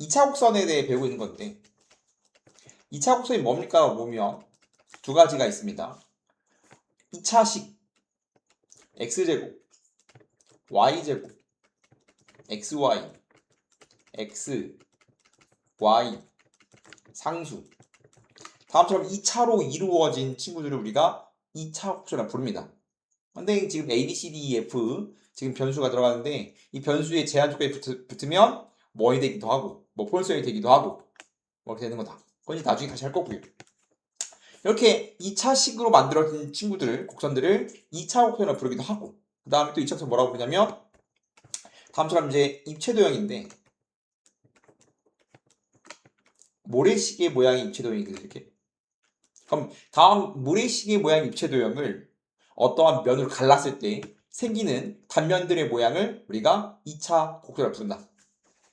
2차 곡선에 대해 배우고 있는 건데 2차 곡선이 뭡니까? 보면 두 가지가 있습니다. 2차식 x제곱, y제곱, xy, x, y, 상수 다음처럼 2차로 이루어진 친구들을 우리가 2차 곡선이라고 부릅니다. 근데 지금 A, B, C, D, E, F 지금 변수가 들어가는데 이 변수에 제한 조건이 붙으면 뭐이 되기도 하고 뭐 폴선이 되기도 하고 뭐 이렇게 되는 거다. 그건 나중에 다시 할 거고요. 이렇게 2차식으로 만들어진 친구들, 곡선들을 2차 곡선이라고 부르기도 하고 그 다음에 또 2차 곡선 뭐라고 부르냐면 다음처럼 이제 입체도형인데 모래시계 모양의 입체도형이거든요. 이렇게. 그럼 다음 모래시계 모양 입체도형을 어떠한 면으로 갈랐을 때 생기는 단면들의 모양을 우리가 2차 곡선이라고 부른다.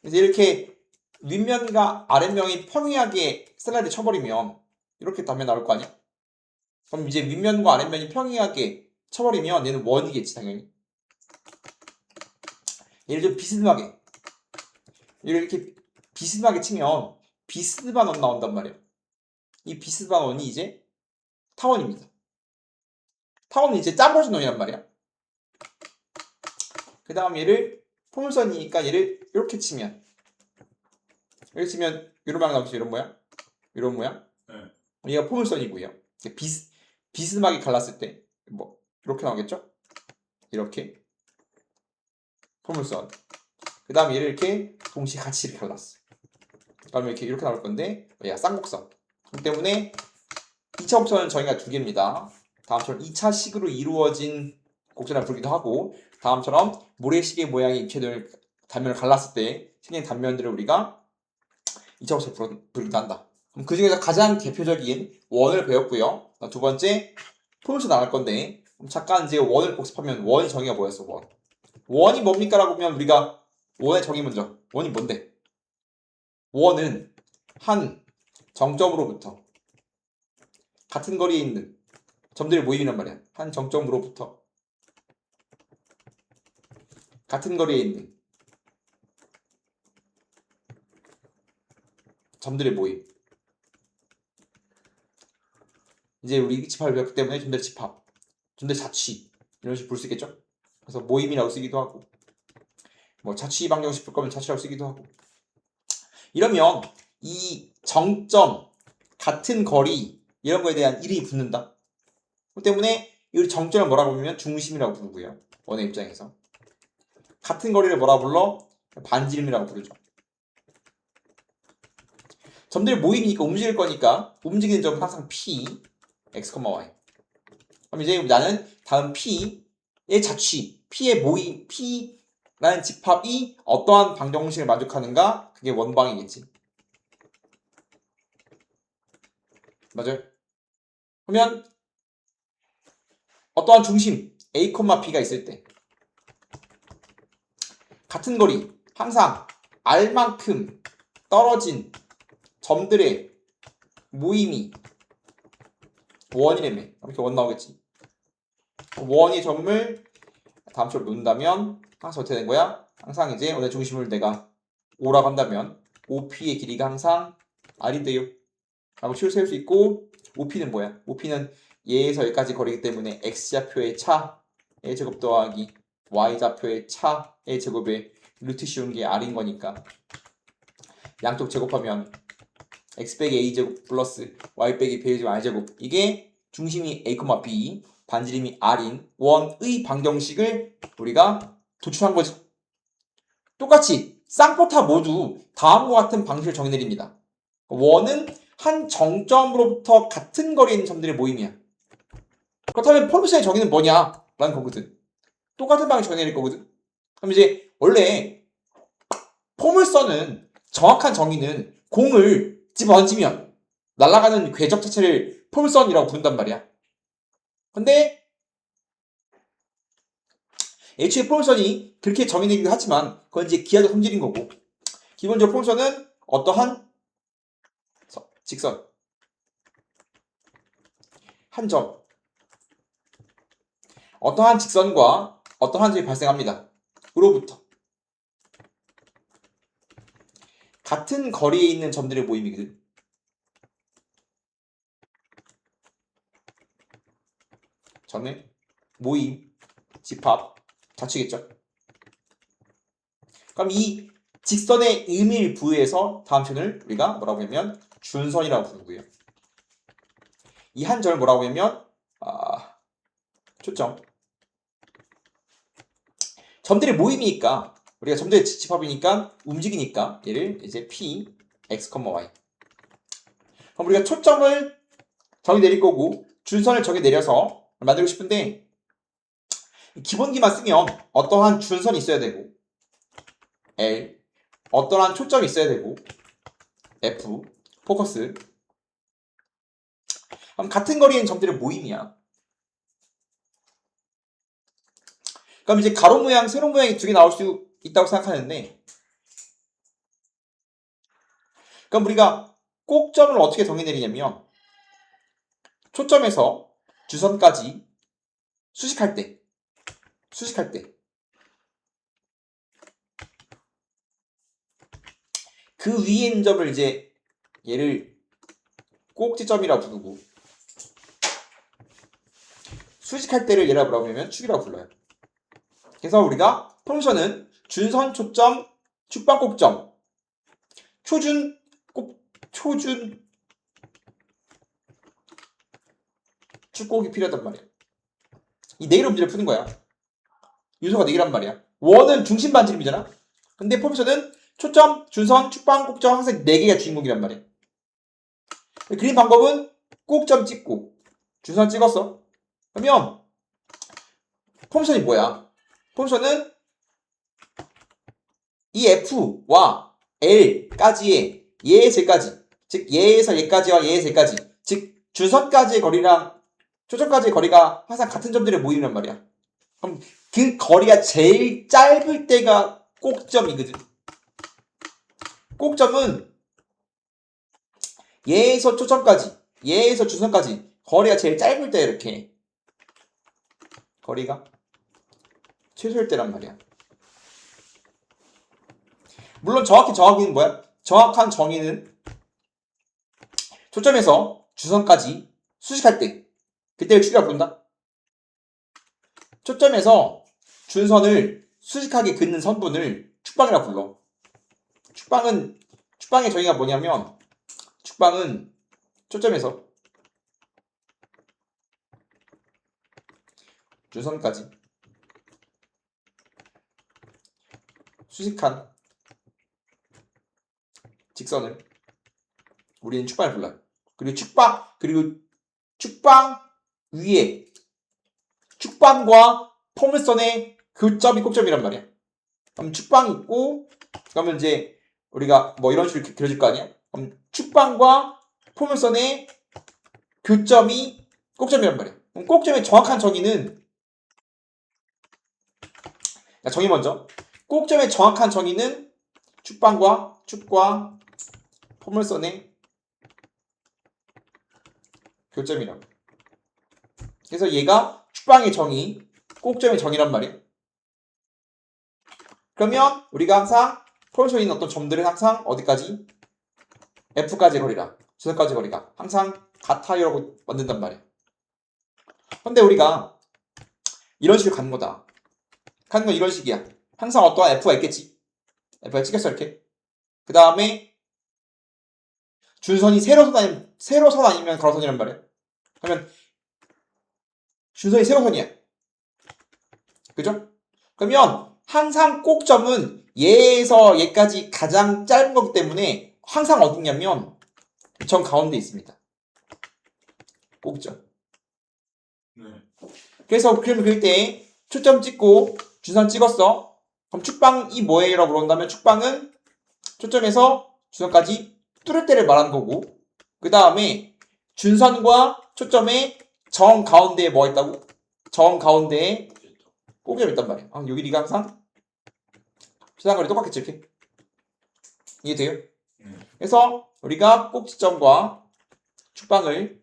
그래서 이렇게 윗면과 아랫면이 평이하게 슬라이드 쳐버리면 이렇게 단면 나올 거 아니야? 그럼 이제 윗면과 아랫면이 평이하게 쳐버리면 얘는 원이겠지 당연히. 예를 들어 비스듬하게 이렇게 비스듬하게 치면 비스듬한 원 나온단 말이야. 이 비스듬한 원이 이제 타원입니다. 타원은 이제 짜부러진 원이란 말이야. 그 다음 얘를 포물선이니까 얘를 이렇게 치면 이런 모양 나오죠. 이런 모양 이런 모양 얘가 포물선이고요. 비스듬하게 갈랐을 때 뭐 이렇게 나오겠죠? 이렇게 포물선. 그 다음 얘를 이렇게 동시에 같이 이렇게 갈랐어. 그러면 이렇게 나올 건데 얘가 쌍곡선. 그렇기 때문에 2차 곡선은 정의가 두 개입니다. 다음처럼 2차식으로 이루어진 곡선이라고 부르기도 하고 다음처럼 모래시계 모양의 입체들 단면을 갈랐을 때 생긴 단면들을 우리가 2차 곡선으로 부르기도 한다. 그럼 그 중에서 가장 대표적인 원을 배웠고요. 두 번째 포물선 나갈 건데 잠깐 이제 원을 복습하면 원의 정의가 뭐였어? 원이 뭡니까? 라고 보면 우리가 원의 정의 먼저. 원이 뭔데? 원은 한 정점으로부터 같은 거리에 있는 점들의 모임이란 말이야. 한 정점으로부터 같은 거리에 있는 점들의 모임. 이제 우리 집합을 배웠기 때문에 점들의 집합, 점들의 자취 이런 식으로 볼 수 있겠죠? 그래서 모임이라고 쓰기도 하고 뭐 자취 방정식 볼 거면 자취라고 쓰기도 하고 이러면 이 정점, 같은 거리 이런 거에 대한 이름이 붙는다. 그렇기 때문에 이 정점을 뭐라고 부르면 중심이라고 부르고요. 원의 입장에서 같은 거리를 뭐라 불러? 반지름이라고 부르죠. 점들이 모이니까 움직일 거니까 움직이는 점은 항상 P, X, Y. 그럼 이제 나는 다음 P의 자취, P의 모임, P라는 집합이 어떠한 방정식을 만족하는가? 그게 원방이겠지. 맞아요? 그러면 어떠한 중심 A, B가 있을 때 같은 거리, 항상 R만큼 떨어진 점들의 모임이 원이라며. 이렇게 원 나오겠지. 원의 점을 다음처럼 놓는다면 항상 어떻게 되는 거야? 항상 이제 원의 중심을 내가 O라고 한다면 OP의 길이가 항상 R인데요. 라고 치를 세울 수 있고 OP는 뭐야? OP는 얘에서 여기까지 거리기 때문에 X좌표의 차의 제곱 더하기 Y좌표의 차의 제곱에 루트 씌운 게 R인 거니까 양쪽 제곱하면 X 빼기 A제곱 플러스 Y 빼기 B제곱 R제곱 이게 중심이 A, B 반지름이 R인 원의 방정식을 우리가 도출한 거지. 똑같이 쌍포타 모두 다음과 같은 방식을 정의내립니다. 원은 한 정점으로부터 같은 거리에 있는 점들의 모임이야. 그렇다면 포물선의 정의는 뭐냐? 라는 거거든. 똑같은 방식을 정의내릴 거거든. 그럼 이제 원래 포물선은 정확한 정의는 공을 집어던지면 날아가는 궤적 자체를 포물선이라고 부른단 말이야. 근데 애초에 포물선이 그렇게 정의되기도 하지만 그건 이제 기하적 성질인 거고 기본적으로 포물선은 어떠한 직선 한 점 어떠한 직선과 어떠한 점이 발생합니다. 으로부터 같은 거리에 있는 점들의 모임이거든. 점의 모임, 집합, 자취겠죠. 그럼 이 직선의 의미를 부여해서 다음 표현을 우리가 뭐라고 하면 준선이라고 부르고요. 이 한 점을 뭐라고 하면 초점. 점들의 모임이니까 우리가 점들의 집합이니까 움직이니까 얘를 이제 P, X, Y. 그럼 우리가 초점을 정의 내릴 거고 준선을 정의 내려서 만들고 싶은데 기본기만 쓰면 어떠한 준선이 있어야 되고 L, 어떠한 초점이 있어야 되고 F, 포커스. 그럼 같은 거리인 점들의 모임이야. 그럼 이제 가로 모양, 세로 모양이 두 개 나올 수 있다고 생각하는데 그럼 우리가 꼭점을 어떻게 정의 내리냐면 초점에서 주선까지 수식할 때 그 위에 있는 점을 이제 얘를 꼭지점이라고 부르고 수식할 때를 얘라 뭐라고 하면 축이라고 불러요. 그래서 우리가 펑션은 준선, 초점, 축방, 꼭점, 초준 축곡이 필요하단 말이야. 이 네 개로 문제를 푸는 거야. 요소가 네 개란 말이야. 원은 중심 반지름이잖아. 근데 펑션은 초점, 준선, 축방, 꼭점 항상 네 개가 주인공이란 말이야. 그림 방법은 꼭점 찍고 준선 찍었어. 그러면 펑션이 뭐야? 펑션은 이 F와 L까지의 얘에서 얘까지, 즉 얘에서 얘까지와 얘에서 얘까지, 즉 준선까지의 거리랑 초점까지의 거리가 항상 같은 점들의 모임이란 말이야. 그럼 그 거리가 제일 짧을 때가 꼭점이거든. 꼭점은 얘에서 초점까지, 얘에서 준선까지 거리가 제일 짧을 때 이렇게 거리가 최소일 때란 말이야. 물론 정확히는 뭐야? 정확한 정의는 초점에서 주선까지 수식할 때 그때를 축이라고 부른다. 초점에서 준선을 수식하게 긋는 선분을 축방이라고 불러. 축방의 정의가 뭐냐면 축방은 초점에서 준선까지 수식한 직선을 우리는 축방을 불러요. 그리고 축방 위에 축방과 포물선의 교점이 꼭점이란 말이야. 그럼 축방이 있고 그러면 이제 우리가 뭐 이런 식으로 그려질 거 아니야? 그럼 축방과 포물선의 교점이 꼭점이란 말이야. 그럼 꼭점의 정확한 정의는 정의 먼저. 꼭점의 정확한 정의는 축과 포물선의 교점이라고. 그래서 얘가 축방의 정의, 꼭점의 정의란 말이야. 그러면 우리가 항상 포물선에 있는 어떤 점들은 항상 어디까지? F까지 거리랑 주선까지 거리가 항상 같아요라고 만든단 말이야. 근데 우리가 이런 식으로 가는 거다. 가는 건 이런 식이야. 항상 어떠한 F가 있겠지. F가 찍혔어 이렇게. 그 다음에 준선이 세로선 아니면 가로선이란 말이야. 그러면 준선이 세로선이야. 그죠? 그러면 항상 꼭점은 얘에서 얘까지 가장 짧은 거기 때문에 항상 어디냐면 정 가운데 있습니다. 꼭점. 네. 그래서 그림을 그릴 때 초점 찍고 준선 찍었어. 그럼 축방이 뭐예요? 라고 물어본다면 축방은 초점에서 준선까지 뚫을 때를 말하는 거고 그 다음에 준선과 초점의 정 가운데에 뭐가 있다고? 정 가운데에 꼭점이 있단 말이야. 여기 네가 항상 시상거리 똑같겠지 이렇게. 이해돼요? 그래서 우리가 꼭지점과 축방을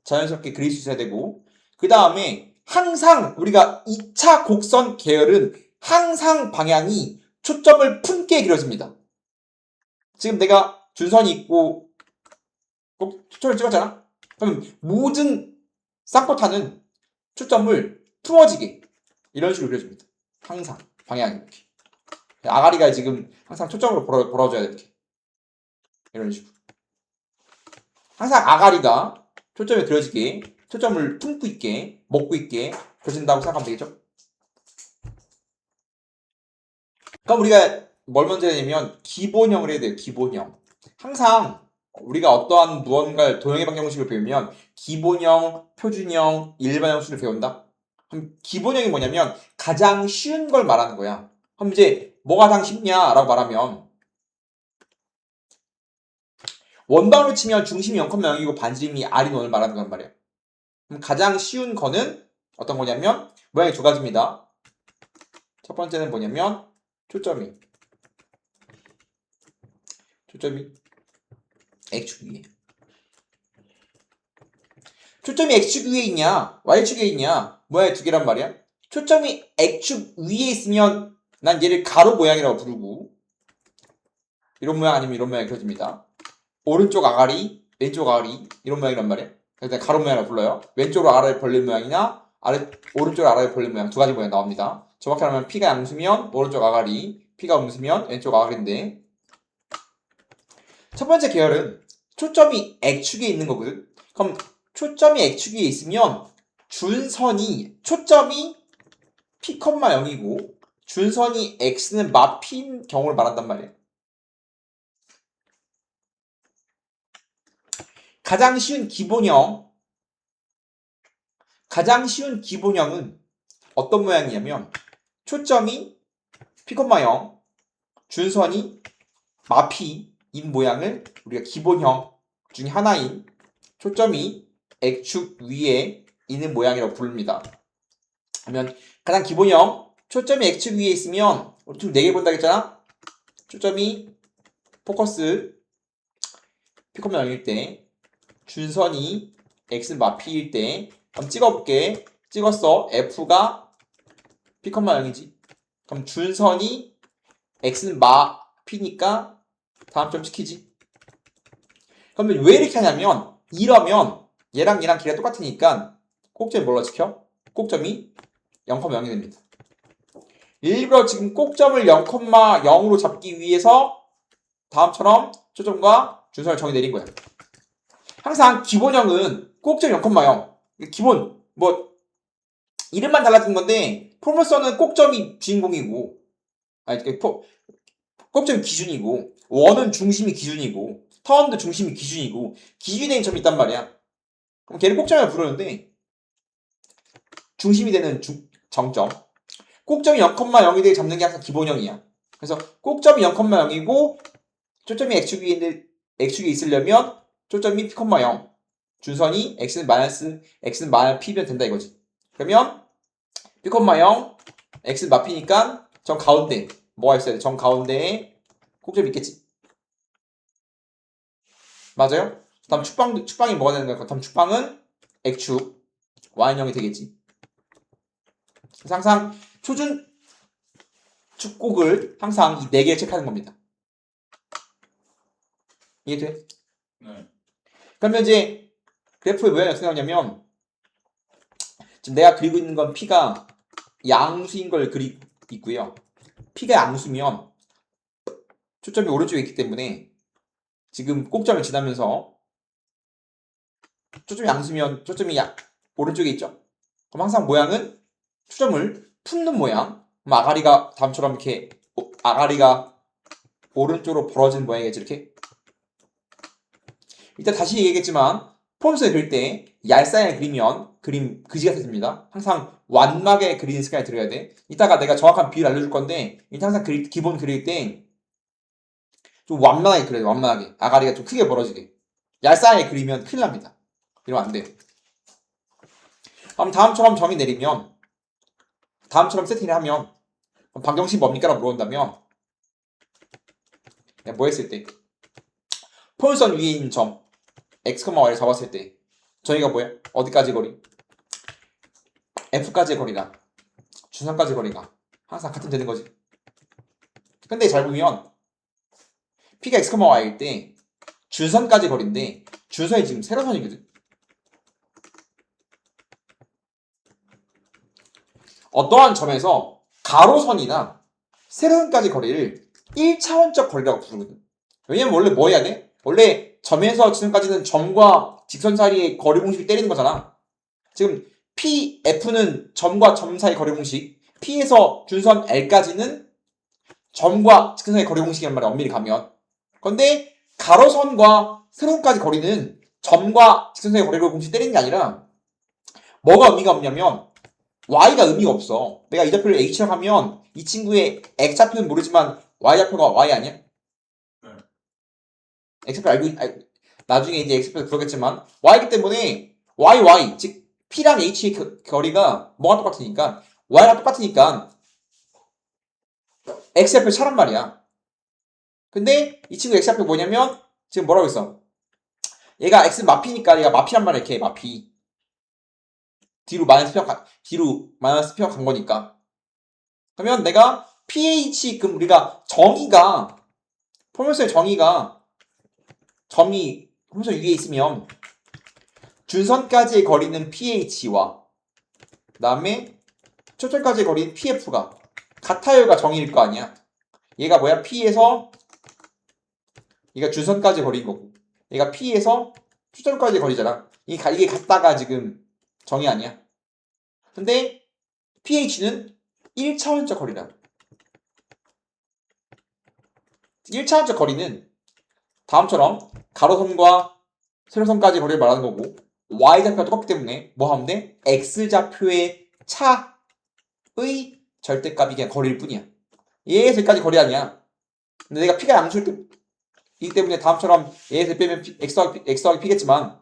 자연스럽게 그릴 수 있어야 되고 그 다음에 항상 우리가 2차 곡선 계열은 항상 방향이 초점을 품게 그려집니다. 지금 내가 준선이 있고 꼭 초점을 찍었잖아. 그럼 모든 쌍포타는 초점을 풀어지게 이런 식으로 그려줍니다. 항상 방향이 이렇게. 아가리가 지금 항상 초점으로 벌어져야 돼 이렇게. 이런 식으로. 항상 아가리가 초점이 그려지게 초점을 품고 있게 먹고 있게 그려진다고 생각하면 되겠죠? 그럼 우리가 뭘 먼저 해야 되냐면 기본형을 해야 돼요. 기본형. 항상 우리가 어떠한 무언가를 도형의 방정식을 배우면 기본형, 표준형, 일반형 수를 배운다. 그럼 기본형이 뭐냐면 가장 쉬운 걸 말하는 거야. 그럼 이제 뭐가 가장 쉽냐라고 말하면 원방으로 치면 중심이 0,0이고 반지름이 R인 원을 말하는 거란 말이야. 그럼 가장 쉬운 거는 어떤 거냐면 모양이 두 가지입니다. 첫 번째는 뭐냐면 초점이 X축 위에. 초점이 X축 위에 있냐 Y축 위에 있냐 모양이 두 개란 말이야. 초점이 X축 위에 있으면 난 얘를 가로 모양이라고 부르고 이런 모양 아니면 이런 모양이 그려집니다. 오른쪽 아가리 왼쪽 아가리 이런 모양이란 말이야. 그래서 가로 모양이라고 불러요. 왼쪽으로 아래를 벌린 모양이나 오른쪽으로 아래를 벌린 모양 두 가지 모양 나옵니다. 정확히 말하면 P가 양수면 오른쪽 아가리, P가 음수면 왼쪽 아가리인데 첫 번째 계열은 초점이 X축에 있는 거거든. 그럼 초점이 X축에 있으면 준선이 초점이 P, 0이고 준선이 X는 마 P인 경우를 말한단 말이야. 가장 쉬운 기본형은 어떤 모양이냐면 초점이 P, 0 준선이 마 P인 모양을 우리가 기본형 중에 하나인 초점이 X축 위에 있는 모양이라고 부릅니다. 그러면 가장 기본형 초점이 X축 위에 있으면 우리 총 4개 본다 했잖아. 초점이 포커스 P, 0일 때 준선이 X는 마 P일 때 그럼 찍어볼게. 찍었어. F가 P, 0이지. 그럼 준선이 X는 마 P니까 다음 점 찍히지. 그러면 왜 이렇게 하냐면 이러면 얘랑 길이가 똑같으니까 꼭점이 뭘로 찍혀? 꼭점이 0,0이 됩니다. 일부러 지금 꼭점을 0,0으로 잡기 위해서 다음처럼 초점과 준선을 정의 내린 거야. 항상 기본형은 꼭점 0,0. 기본 뭐 이름만 달라진 건데 포물선은 꼭점이 주인공이고 꼭점이 기준이고 원은 중심이 기준이고 턴도 중심이 기준이고 기준이 되는 점이 있단 말이야. 그럼 걔를 꼭점이라고 부르는데 중심이 되는 정점 꼭점이 0,0이 되게 잡는 게 항상 기본형이야. 그래서 꼭점이 0,0이고 초점이 X축에 있으려면 초점이 P, 0 준선이 X는 마이너스 P면 된다 이거지. 그러면 P, 0 X는 마피니까 정 가운데 뭐가 있어야 돼? 정 가운데에 꼭점이 있겠지. 맞아요? 다음 축방이 뭐가 되는 거야? 다음 축방은 X축 Y형이 되겠지. 그래서 항상 초준 축곡을 항상 이 4개를 체크하는 겁니다. 이해돼? 네. 그러면 이제 그래프의 모양이 어떻게 나오냐면 지금 내가 그리고 있는 건 P가 양수인 걸 그리고 있고요. P가 양수면 초점이 오른쪽에 있기 때문에 지금 꼭점을 지나면서 초점이 양수면 초점이 오른쪽에 있죠. 그럼 항상 모양은 초점을 품는 모양. 그럼 아가리가 다음처럼 이렇게 아가리가 오른쪽으로 벌어진 모양이겠지 이렇게. 이따 다시 얘기했지만 폼스에 그릴 때 얄쌍하게 그리면 그림 그지 같아 집니다. 항상 완막에 그리는 습관이 들어야 돼. 이따가 내가 정확한 비율 알려줄 건데 항상 기본 그릴 때 좀 완만하게 그려야 돼. 완만하게 아가리가 좀 크게 벌어지게. 얄쌍하게 그리면 큰일 납니다. 이러면 안 돼. 그럼 다음처럼 정의 내리면 다음처럼 세팅을 하면 방정식 뭡니까? 라고 물어본다면 뭐 했을 때 포물선 위에 있는 점 x, y를 잡았을 때 저희가 뭐야? 어디까지 거리? f까지의 거리랑 준선까지의 거리가 항상 같은 되는 거지. 근데 잘 보면 P가 x, y일 때 준선까지 거리인데 준선이 지금 세로선이거든. 어떠한 점에서 가로선이나 세로선까지 거리를 1차원적 거리라고 부르거든. 왜냐면 원래 뭐 해야 돼? 원래 점에서 지점까지는 점과 직선 사이의 거리 공식을 때리는 거잖아. 지금 PF는 점과 점 사이 거리 공식, P에서 준선 L까지는 점과 직선 사이 거리 공식이란 말이야, 엄밀히 가면. 근데 가로선과 세로선까지 거리는 점과 직선 사이 거리 공식 때리는 게 아니라 뭐가 의미가 없냐면 y가 의미가 없어. 내가 이 좌표를 h라고 하면 이 친구의 x좌표는 모르지만 y좌표가 y 아니야? 네. x좌표 나중에 이제 x좌표 그러겠지만 y이기 때문에 y 즉 p랑 h의 거리가 뭐가 똑같으니까 y랑 똑같으니까 x좌표 차란 말이야. 근데 이 친구 x좌표 뭐냐면 지금 뭐라고 했어? 얘가 x 마피니까 얘가 마피란 말이야. 이렇게 마피. 뒤로 마이너스 P가 간 거니까. 그러면 내가 pH, 그럼 우리가 정의가, 포물선의 정의가 점이 포물선 위에 있으면 준선까지의 거리는 pH와 그 다음에 초점까지의 거리는 pF가 같아요가 정의일 거 아니야. 얘가 뭐야? P에서 얘가 준선까지 거리인 거고 얘가 P에서 초점까지 거리잖아. 이게 같다가 지금 정의 아니야. 근데 pH는 1차원적 거리다. 1차원적 거리는 다음처럼 가로선과 세로선까지 거리를 말하는 거고 y좌표가 똑같기 때문에 뭐 하면 돼? x좌표의 차의 절대값이 그냥 거리일 뿐이야. 얘에서 여기까지 거리 아니야. 근데 내가 p가 암수이기 때문에 다음처럼 얘에서 빼면 x 더하기 p겠지만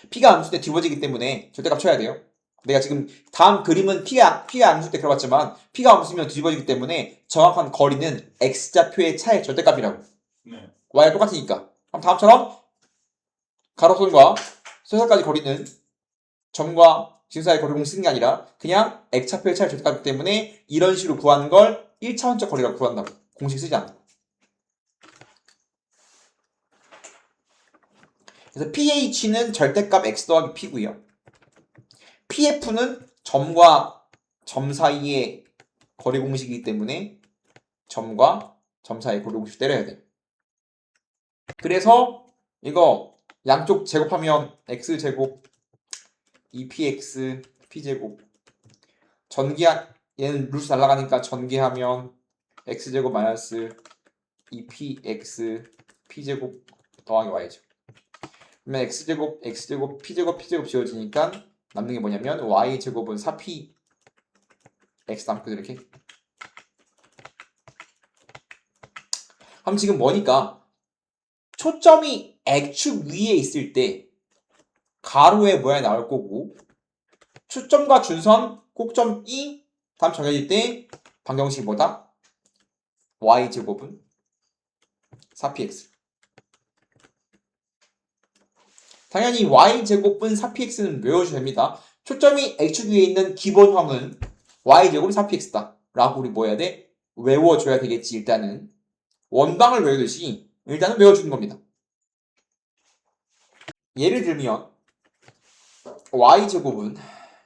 p가 암수 때 뒤집어지기 때문에 절대값 쳐야 돼요. 내가 지금 다음 그림은 p가 암수 때 그려봤지만 p가 암수면 뒤집어지기 때문에 정확한 거리는 x좌표의 차의 절대값이라고. 네. y가 똑같으니까. 그럼 다음처럼 가로선과 세선까지 거리는 점과 지금 사이 거리 공식 쓰는 게 아니라 그냥 x좌표의 차의 절대값이기 때문에 이런 식으로 구하는 걸 1차원적 거리라고 구한다고. 공식 쓰지 않아. 그래서 pH는 절대값 x 더하기 p고요. pF는 점과 점 사이의 거리 공식이기 때문에 점과 점 사이의 거리 공식 때려야 돼. 그래서 이거 양쪽 제곱하면 x제곱 2px p제곱 얘는 루트 날라가니까 전개하면 x제곱 마이너스 2px p제곱 더하기 y죠. 그러면 x제곱 p제곱 지워지니까 남는 게 뭐냐면 y제곱은 4p x 남고 이렇게. 그럼 지금 뭐니까 초점이 x축 위에 있을 때 가로의 모양이 나올 거고 초점과 준선 꼭점이 다음 정해질 때 방정식이 뭐다? y제곱은 4px. 당연히 y제곱은 4px는 외워주셔야 됩니다. 초점이 x축 위에 있는 기본형은 y제곱은 4px다 라고 우리 뭐 해야 돼? 외워줘야 되겠지. 일단은 원방을 외우듯이 일단은 외워주는 겁니다. 예를 들면 y제곱은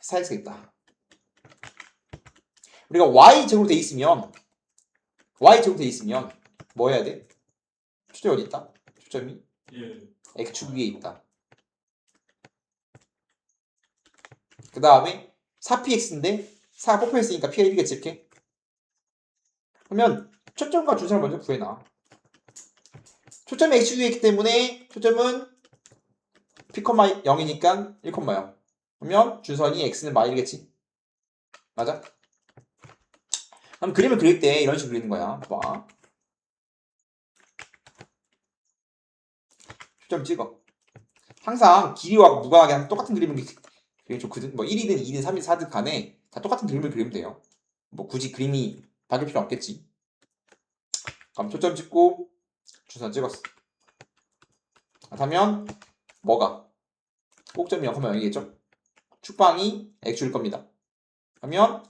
4x겠다. 우리가 y제곱 돼 있으면 뭐 해야 돼? 초점이 어디 있다? 초점이 x축 위에 있다. 그 다음에 4px인데 4가 뽑혀있으니까 p가 1이겠지 이렇게. 그러면 초점과 준선을 먼저 구해놔. 초점이 x축 위에 있기 때문에 초점은 p, 0이니까 1,0. 그러면 준선이 x는 마일이겠지. 맞아? 그럼 그림을 그릴 때 이런 식으로 그리는 거야. 봐. 초점 찍어. 항상 길이와 무관하게 똑같은 그림을 그리면 좋거든. 뭐 1이든 2든 3이든 4든 간에 다 똑같은 그림을 그리면 돼요. 뭐 굳이 그림이 바뀔 필요 없겠지. 그럼 초점 찍고 준선 찍었어. 그렇다면 뭐가? 꼭점이 0,0이겠죠? 축방이 x일 겁니다. 그러면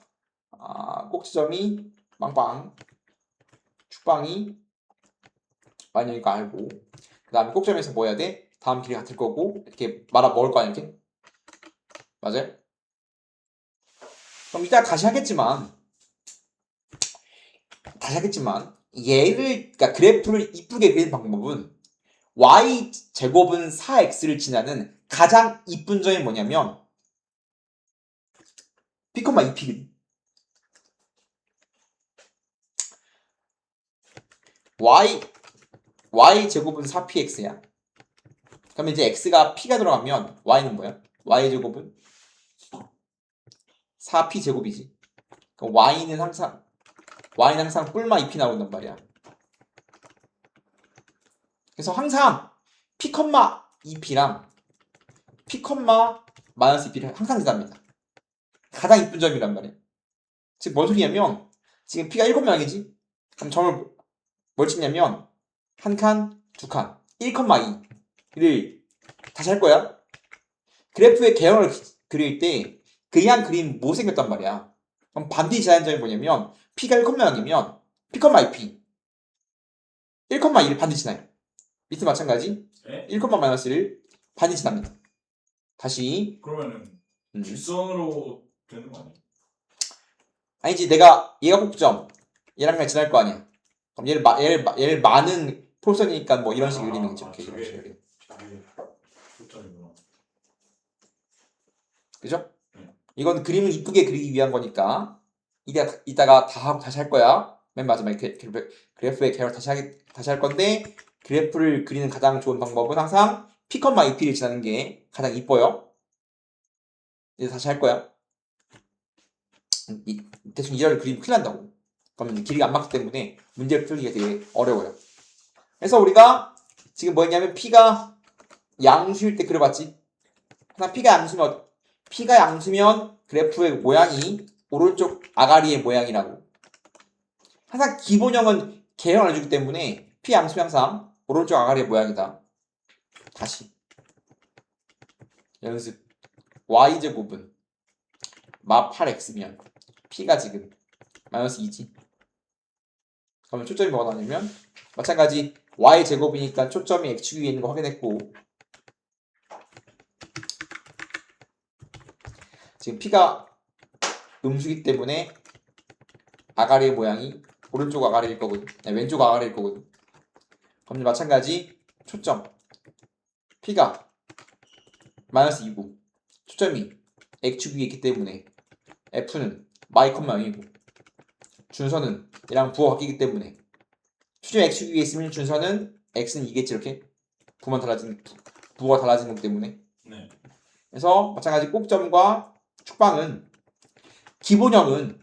꼭지점이 빵빵 축방이 y는 여기가 r고 그 다음에 꼭점에서 뭐 해야 돼? 다음 길이 같을 거고 이렇게 말아 먹을 거 아니야 이렇게? 맞아요? 그럼 이따 다시 하겠지만 얘를 그러니까 그래프를 이쁘게 그리는 방법은 y 제곱은 4x를 지나는 가장 이쁜 점이 뭐냐면 p, 2p거든. y 제곱은 4px야. 그러면 이제 x가 p가 들어가면 y는 뭐야? y 제곱은 4p 제곱이지. 그럼 y는 항상 뿔마 2p 나온단 말이야. 그래서 항상 p, 2p랑 p, 마이너스 2p를 항상 지납니다. 가장 이쁜 점이란 말이야. 지금 뭔 소리냐면 지금 p가 7명이지? 그럼 점을 뭘 찍냐면 한 칸, 두 칸, 1,2를 다시 할 거야. 그래프의 개형을 그릴 때 그냥 그림 못생겼단 말이야. 그럼 반드시 지나는 점이 뭐냐면 p가 1,0이면 p, 2p 1,2를 반드시 지나요. 밑에 마찬가지 네? 1, 마이너스를 반드시 지납니다. 다시 그러면은 직선으로 되는 거 아니야? 아니지 내가 얘가 꼭점 얘랑 그냥 지날 거 아니야. 그럼 얘를 많은 폴선이니까 뭐 이런 식으로 그리는 거죠. 이렇게 이런 식으로. 초점이구나. 그죠? 네. 이건 그림을 이쁘게 그리기 위한 거니까 이따가 다 하고 다시 할 거야. 맨 마지막에 그래프의 개요를 다시 할 건데 그래프를 그리는 가장 좋은 방법은 항상 p, 2p를 지나는 게 가장 이뻐요. 이제 다시 할 거야. 대충 이런 그리면 큰일 난다고. 그러면 길이가 안 맞기 때문에 문제를 풀기가 되게 어려워요. 그래서 우리가 지금 뭐 했냐면 p가 양수일 때 그려봤지. 항상 p가 양수면 그래프의 모양이 오른쪽 아가리의 모양이라고. 항상 기본형은 개형을 해주기 때문에 p 양수면 항상 오른쪽 아가리의 모양이다. 다시 연습. y제곱은 마 8x면 p가 지금 마이너스 2지. 그러면 초점이 뭐가 나냐면 마찬가지 y제곱이니까 초점이 x축 위에 있는 거 확인했고 지금 p가 음수기 때문에 아가리의 모양이 오른쪽 아가리일 거거든. 아니, 왼쪽 아가리일 거거든. 그럼 마찬가지 초점 p가 마이너스 2고 초점이 x축 위에 있기 때문에 f는 마이, 0이고 준선은 얘랑 부호가 바뀌기 때문에 초점이 x축 위에 있으면 준선은 x는 2겠지 이렇게 부호가 달라지는 거기 때문에 네. 그래서 마찬가지 꼭점과 축방은 기본형은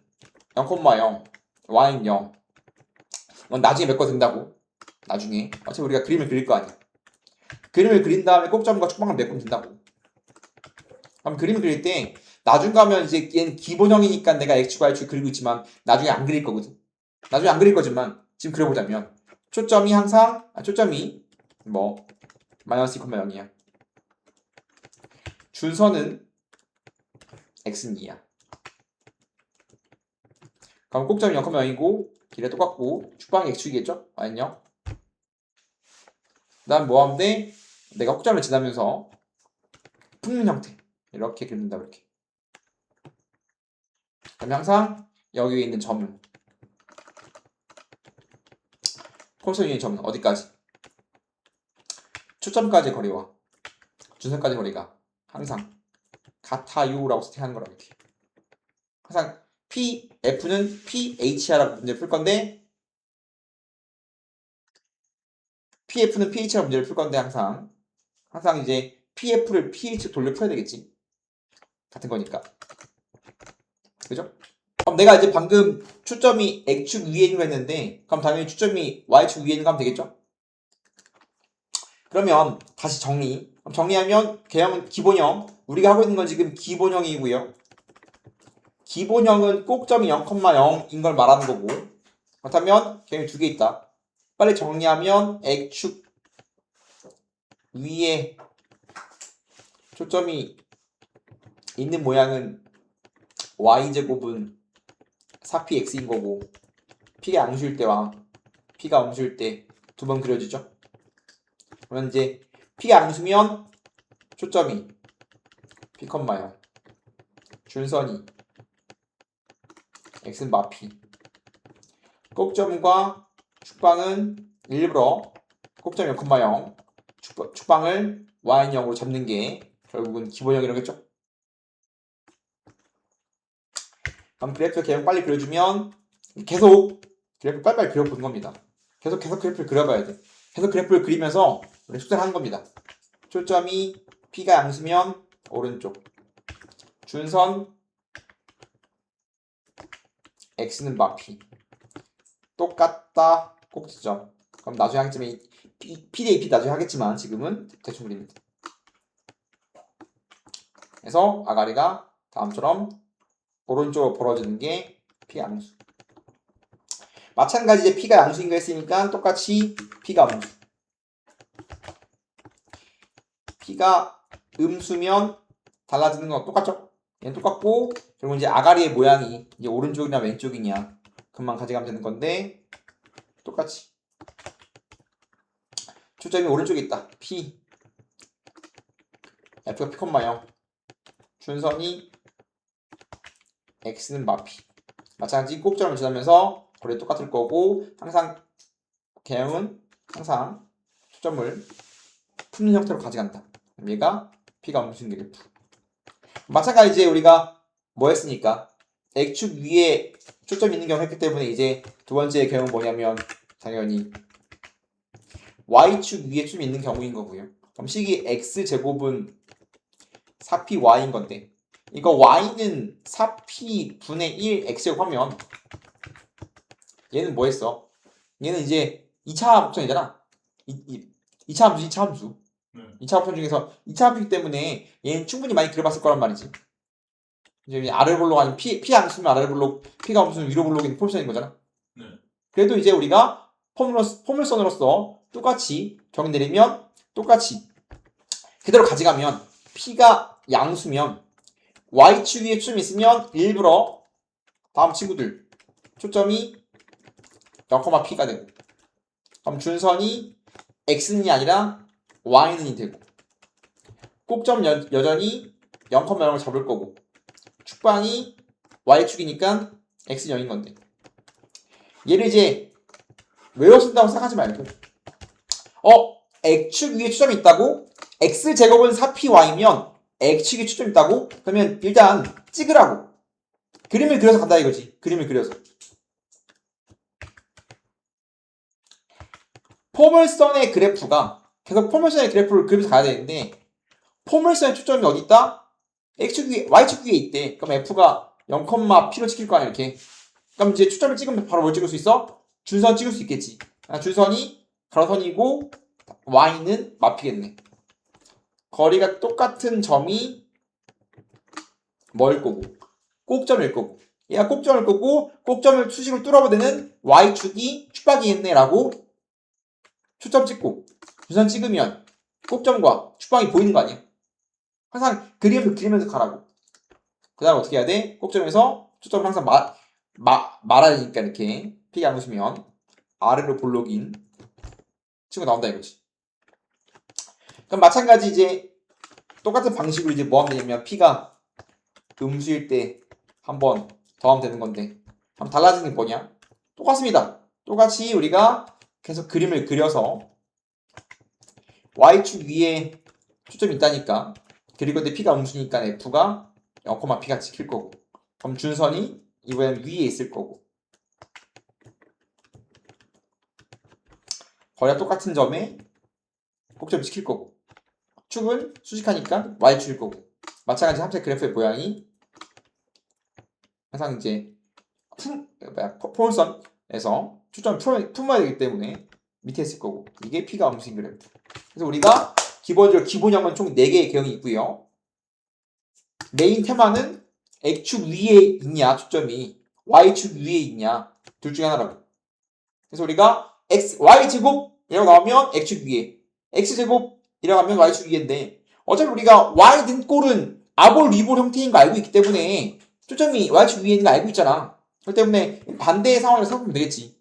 0,0 y는 0 이건 나중에 메꿔 된다고. 나중에 어차피 우리가 그림을 그릴 거 아니야. 그림을 그린 다음에 꼭점과 축방을 메꾸면 된다고. 그럼 그림을 그릴 때 나중 가면 이제 얘는 기본형이니까 내가 x축과 y축 그리고 있지만 나중에 안 그릴 거거든. 나중에 안 그릴 거지만 지금 그려보자면 초점이 뭐 마이너스 2,0이야. 준선은 x는 2야. 그럼 꼭점이 0,0이고 길이 똑같고 축방이 x축이겠죠? y는 0. 그 다음 뭐 하면 돼? 내가 꼭점을 지나면서 품는 형태 이렇게 그린다 이렇게. 그럼 항상 여기 위에 있는 점은 폴선 위에 있는 점은 어디까지? 초점까지 거리와 준선까지 거리가 항상 같아요라고 세팅하는 거라 이렇게. 항상 F는 PH라고 문제를 풀 건데 PF는 PH라고 문제를 풀 건데 항상 이제 PF를 PH 돌려 풀어야 되겠지. 같은 거니까. 그죠? 그럼 내가 이제 방금 초점이 X축 위에 있는 거 했는데 그럼 당연히 초점이 Y축 위에 있는 거 하면 되겠죠? 그러면 다시 정리하면 개형은 기본형. 우리가 하고 있는 건 지금 기본형이고요. 기본형은 꼭점이 0,0인 걸 말하는 거고 그렇다면 개형이 두 개 있다. 빨리 정리하면 X축 위에 초점이 있는 모양은 y제곱은 4px인 거고 p가 양수일 때와 p가 음수일 때 두 번 그려지죠. 그러면 이제 P가 양수면 초점이 P, 0 줄선이 X는 마피. 꼭점과 축방은 일부러 꼭점 0,0 축방을 Y는 0으로 잡는 게 결국은 기본형이라겠죠. 그럼 그래프 개형 빨리 그려주면 계속 그래프 빨리빨리 그려보는 겁니다. 계속 그래프를 그려봐야 돼. 계속 그래프를 그리면서 우리 숙제를 하는 겁니다. 초점이 P가 양수면 오른쪽, 준선 X는 마피. 똑같다 꼭지점. 그럼 나중에 하겠지만 P 대 AP 나중에 하겠지만 지금은 대충 그립니다. 그래서 아가리가 다음처럼 오른쪽으로 벌어지는 게 P 양수. 마찬가지 이제 P가 양수인 거 했으니까 똑같이 P가 음수. P가 음수면 달라지는 건 똑같죠? 얘는 똑같고 그리고 이제 아가리의 모양이 이제 오른쪽이냐 왼쪽이냐 그만 가져가면 되는 건데 똑같이 초점이 오른쪽에 있다. P F가 P, 0 준선이 X는 마피. 마찬가지 꼭점을 지나면서 거리 똑같을 거고 항상 개형은 항상 초점을 푸는 형태로 가져간다. 그럼 얘가 P가 음수인 그래프. 마찬가지 이제 우리가 뭐 했으니까 X축 위에 초점이 있는 경우 했기 때문에 이제 두 번째 경우는 뭐냐면 당연히 Y축 위에 좀 있는 경우인 거고요. 그럼 식이 X제곱은 4PY인 건데 이거 Y는 4P 분의 1 X제곱 하면 얘는 뭐 했어? 얘는 이제 2차 합성이잖아. 2차 함수, 2차 함수. 2차 합성 중에서 2차 합이기 때문에 얘는 충분히 많이 그려봤을 거란 말이지. 이제 아래 볼록 아니면 P 함수면 아래 볼록, P가 함수면 위로 볼록인 폴션인 거잖아. 그래도 이제 우리가 포물선으로서 똑같이 정 내리면 똑같이 그대로 가져가면 P가 양수면 Y축 위에 좀 있으면 일부러 다음 친구들 초점이 0,P가 되고 그럼 준선이 X는이 아니라 Y는이 되고 꼭점 여전히 0,0을 잡을 거고 축방이 Y축이니까 X는 0인 건데 얘를 이제 외워쓴다고 생각하지 말고 X축 위에 초점이 있다고? X제곱은 4PY면 X축에 초점이 있다고? 그러면 일단 찍으라고 그림을 그려서 간다 이거지. 그림을 그려서 포물선의 그래프가 계속 포물선의 그래프를 그리면서 가야 되는데 포물선의 초점이 어디 있다? X축 위에, Y축 위에 있대. 그럼 F가 0,P로 찍힐 거 아니야 이렇게. 그럼 이제 초점을 찍으면 바로 뭘 찍을 수 있어? 준선 찍을 수 있겠지. 준선이 가로선이고 Y는 마피겠네. 거리가 똑같은 점이 뭐일 거고? 꼭점일 거고. 얘가 꼭점일 거고 꼭점을 수식으로 뚫어보되는 Y축이 축박이겠네 라고 초점 찍고 준선 찍으면 꼭점과 축방이 보이는 거 아니야? 항상 그림을 그리면서 가라고. 그 다음 어떻게 해야 돼? 꼭점에서 초점을 항상 말아야 되니까 이렇게 P가 안 웃으면 아래로 볼록인 친구 나온다 이거지. 그럼 마찬가지 이제 똑같은 방식으로 이제 뭐 하면 되냐면 P가 음수일 때 한번 더 하면 되는 건데 그럼 달라지는 게 뭐냐? 똑같습니다. 똑같이 우리가 계속 그림을 그려서 Y축 위에 초점이 있다니까 그리고 근데 P가 음수니까 F가 0,P가 찍힐 거고 그럼 준선이 이번엔 위에 있을 거고 거리가 똑같은 점에 꼭점 찍힐 거고 축은 수직하니까 Y축일 거고 마찬가지 함색 그래프의 모양이 항상 이제 포물선에서 초점을 품어야 되기 때문에 밑에 있을 거고 이게 P가 음수인 그래프. 그래서 우리가 기본적으로 기본형은 총 4개의 개형이 있고요. 메인 테마는 X축 위에 있냐 초점이 Y축 위에 있냐 둘 중에 하나라고. 그래서 우리가 Y제곱이라고 나오면 X축 위에 X제곱이라고 하면 Y축 위에인데 어차피 우리가 Y 등꼴은 아볼 위볼 형태인 거 알고 있기 때문에 초점이 Y축 위에 있는 거 알고 있잖아. 그렇기 때문에 반대의 상황을 생각하면 되겠지.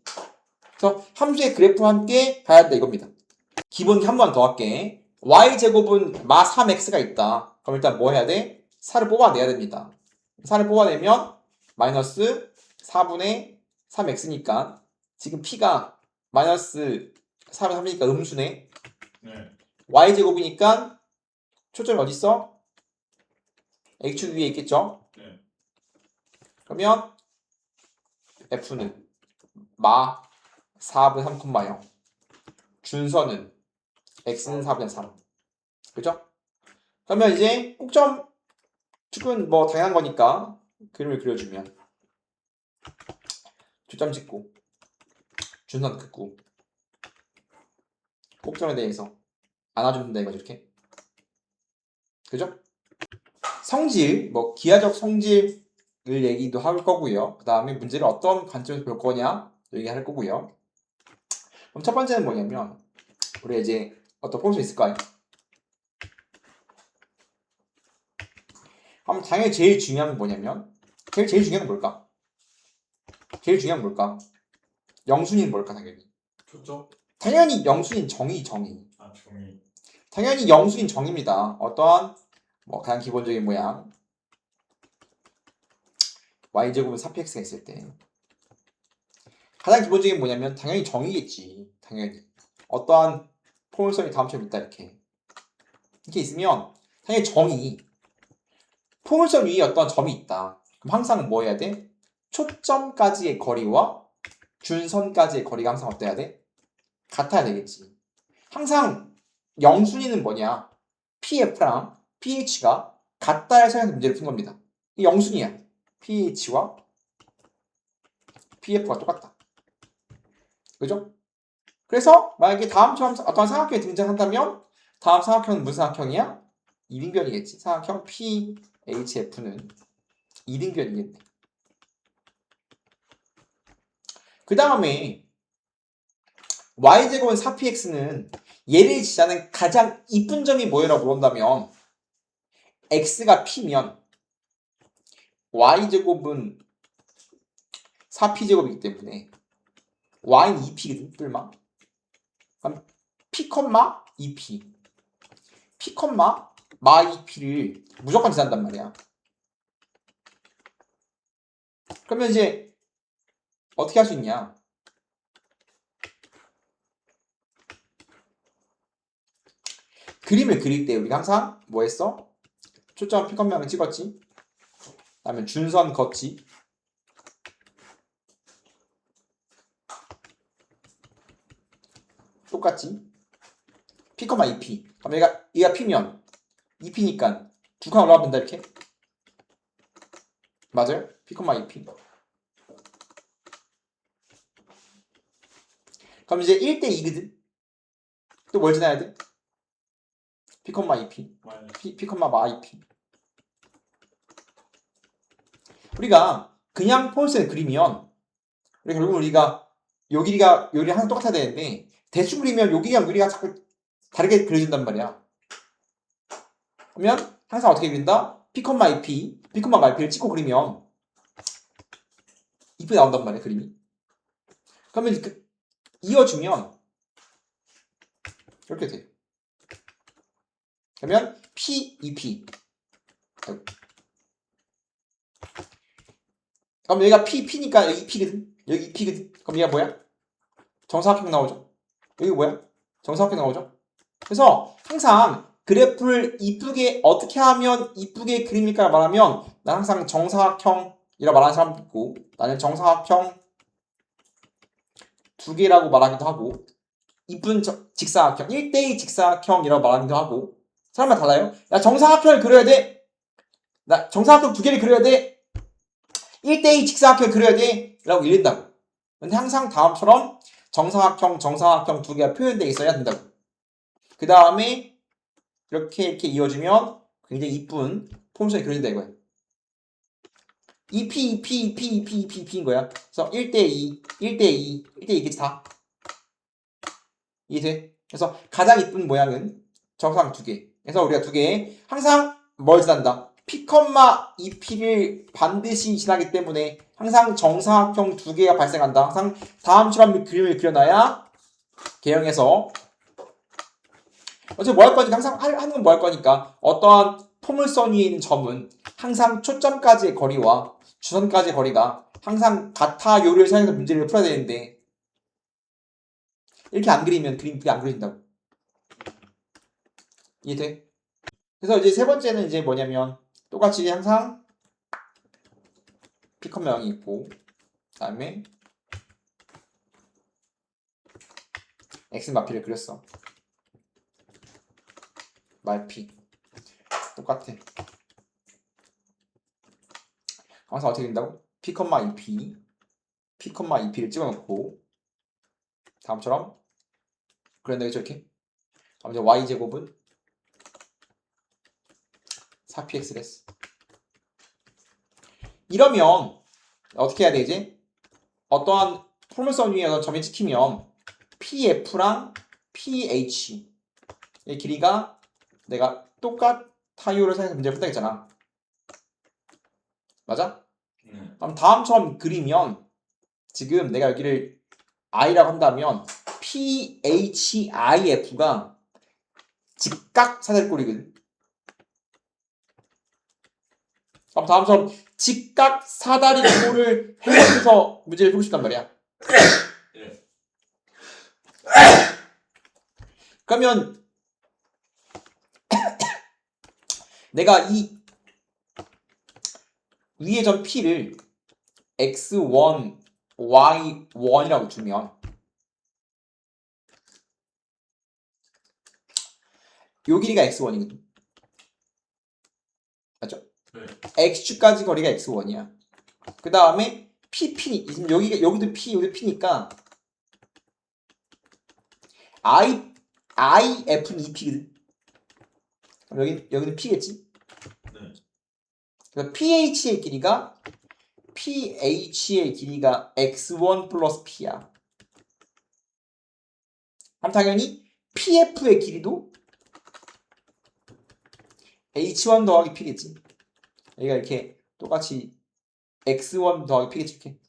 그래서 함수의 그래프와 함께 가야 된다 이겁니다. 기본기 한 번 더 할게. y제곱은 마 3x가 있다. 그럼 일단 뭐 해야 돼? 4를 뽑아내야 됩니다. 4를 뽑아내면 마이너스 4분의 3x니까 지금 p가 마이너스 4분의 3이니까 음수네. 네. y제곱이니까 초점이 어디 있어? x축 위에 있겠죠? 네. 그러면 f는 마 4분의 3,0 준선은 x는 4분의 3 그죠? 그러면 이제 꼭점 축은 뭐 당연한 거니까 그림을 그려주면 초점 찍고 준선 긋고 꼭점에 대해서 안아준다 이거죠 이렇게 그죠? 성질 뭐 기하적 성질을 얘기도 할 거고요. 그 다음에 문제를 어떤 관점에서 볼 거냐 얘기할 거고요. 그럼 첫 번째는 뭐냐면 우리 이제 어떤 폼수 있을까요? 그럼 당연히 제일 중요한 건 뭐냐면 제일 중요한 건 뭘까? 제일 중요한 건 뭘까? 영순위는 뭘까 당연히? 초점? 당연히 영순위는 정의. 아, 종이. 당연히 영순위는 정의입니다. 어떠한 뭐 가장 기본적인 모양 y제곱은 4px가 있을 때 가장 기본적인 뭐냐면 당연히 정의겠지. 당연히 어떠한 포물선이 다음처럼 있다 이렇게 있으면 당연히 정의 포물선 위에 어떤 점이 있다. 그럼 항상 뭐 해야 돼? 초점까지의 거리와 준선까지의 거리가 항상 어때야 돼? 같아야 되겠지. 항상 영순위는 뭐냐? PF랑 pH가 같다를 생각해서 문제를 푼 겁니다. 이 영순위야. pH와 PF가 똑같다. 그죠? 그래서 만약에 다음처럼 어떤 삼각형이 등장한다면 다음 삼각형은 무슨 삼각형이야? 이등변이겠지. 삼각형 PHF는 이등변이겠네. 그 다음에 y제곱은 4px는 얘를 지자는 가장 이쁜 점이 뭐라고 물어본다면 x가 p면 y제곱은 4p제곱이기 때문에 y는 2p거든 뿔마. 그럼 p, 2p p, 마 2p를 무조건 지난단 말이야. 그러면 이제 어떻게 할 수 있냐? 그림을 그릴 때 우리가 항상 뭐 했어? 초점 p, 를 찍었지. 그다음에 준선 걷지. 똑같지? p, 2p. 그럼 얘가 p면 2p니까 두 칸 올라가면 된다 이렇게. 맞아요? p, 2p. 그럼 이제 1대 2거든. 또 뭘 지나야 돼? p, 2p. p, 마 2p. 우리가 그냥 폴스를 그리면 결국 우리가 요 길이가 항상 똑같아야 되는데 대충 그리면 요 길이랑 요 길이가 자꾸 다르게 그려진단 말이야. 그러면 항상 어떻게 그린다? p, 2p, p, 2p를 찍고 그리면 이쁘게 나온단 말이야 그림이. 그러면 이어주면 이렇게 돼. 그러면 p, 2p. 그럼 여기가 p니까 여기 p거든. 여기 p거든. 그럼 얘가 뭐야? 정사각형 나오죠. 여기 뭐야? 정사각형 나오죠. 그래서 항상 그래프를 이쁘게 어떻게 하면 이쁘게 그립니까 말하면 난 항상 정사각형이라 말하는 사람도 있고 나는 정사각형 두 개라고 말하기도 하고 이쁜 직사각형 1대2 직사각형이라고 말하기도 하고 사람마다 달라요. 나 정사각형을 그려야 돼. 나 정사각형 두 개를 그려야 돼. 1대2 직사각형을 그려야 돼. 라고 읽는다고. 근데 항상 다음처럼 정사각형 두 개가 표현되어 있어야 된다고. 그 다음에 이렇게 이어지면 굉장히 이쁜 폼선이 그려진다 이거야. 2p인 거야. 그래서 1대2, 1대2, 1대2겠지 다. 이해돼? 그래서 가장 이쁜 모양은 정사각 두 개. 그래서 우리가 두 개 항상 뭘 지난다? P, 2P를 반드시 지나기 때문에 항상 정사각형 두 개가 발생한다. 항상 다음처럼 그림을 그려놔야 개형해서 어차피 뭐 할 거니까 항상 하는 건 뭐 할 거니까 어떠한 포물선 위에 있는 점은 항상 초점까지의 거리와 주선까지의 거리가 항상 같아요를 사용해서 문제를 풀어야 되는데 이렇게 안 그리면 그림이 안 그려진다고. 이해돼? 그래서 이제 세 번째는 이제 뭐냐면 똑같이 항상 P, 0이 있고 그 다음에 X 마피를 그렸어. 말피 똑같아. 항상 어떻게 된다고? P, 2P P, 2P를 찍어놓고 다음처럼 그런다 그죠 이렇게? 그럼 이제 Y제곱은 4PX를 했어. 이러면 어떻게 해야 되지? 어떠한 포물선 위에 어떤 점이 찍히면 PF랑 PH의 길이가 내가 똑같아요를 사용해서 문제를 푼다 했잖아. 맞아? 그럼 다음처럼 그리면 지금 내가 여기를 I라고 한다면 PHIF가 직각 사다리꼴이거든. 그럼 다음처럼 직각 사다리꼴을 해석해서 문제를 풀고 싶단 말이야. 예. 그러면 내가 이 위의 점 P를 X1, Y1이라고 주면 요 길이가 X1이거든. 맞죠? 네. X축까지 거리가 X1이야. 그 다음에 PP, 지금 여기도 P, 여기도 P니까 IF는 2P거든. 그럼 여기는 P겠지? 네. 그래서 PH의 길이가 X1 플러스 P야. 그럼 당연히 PF의 길이도 H1 더하기 P겠지. 여기가 이렇게 똑같이 X1 더하기 P겠지. 이렇게.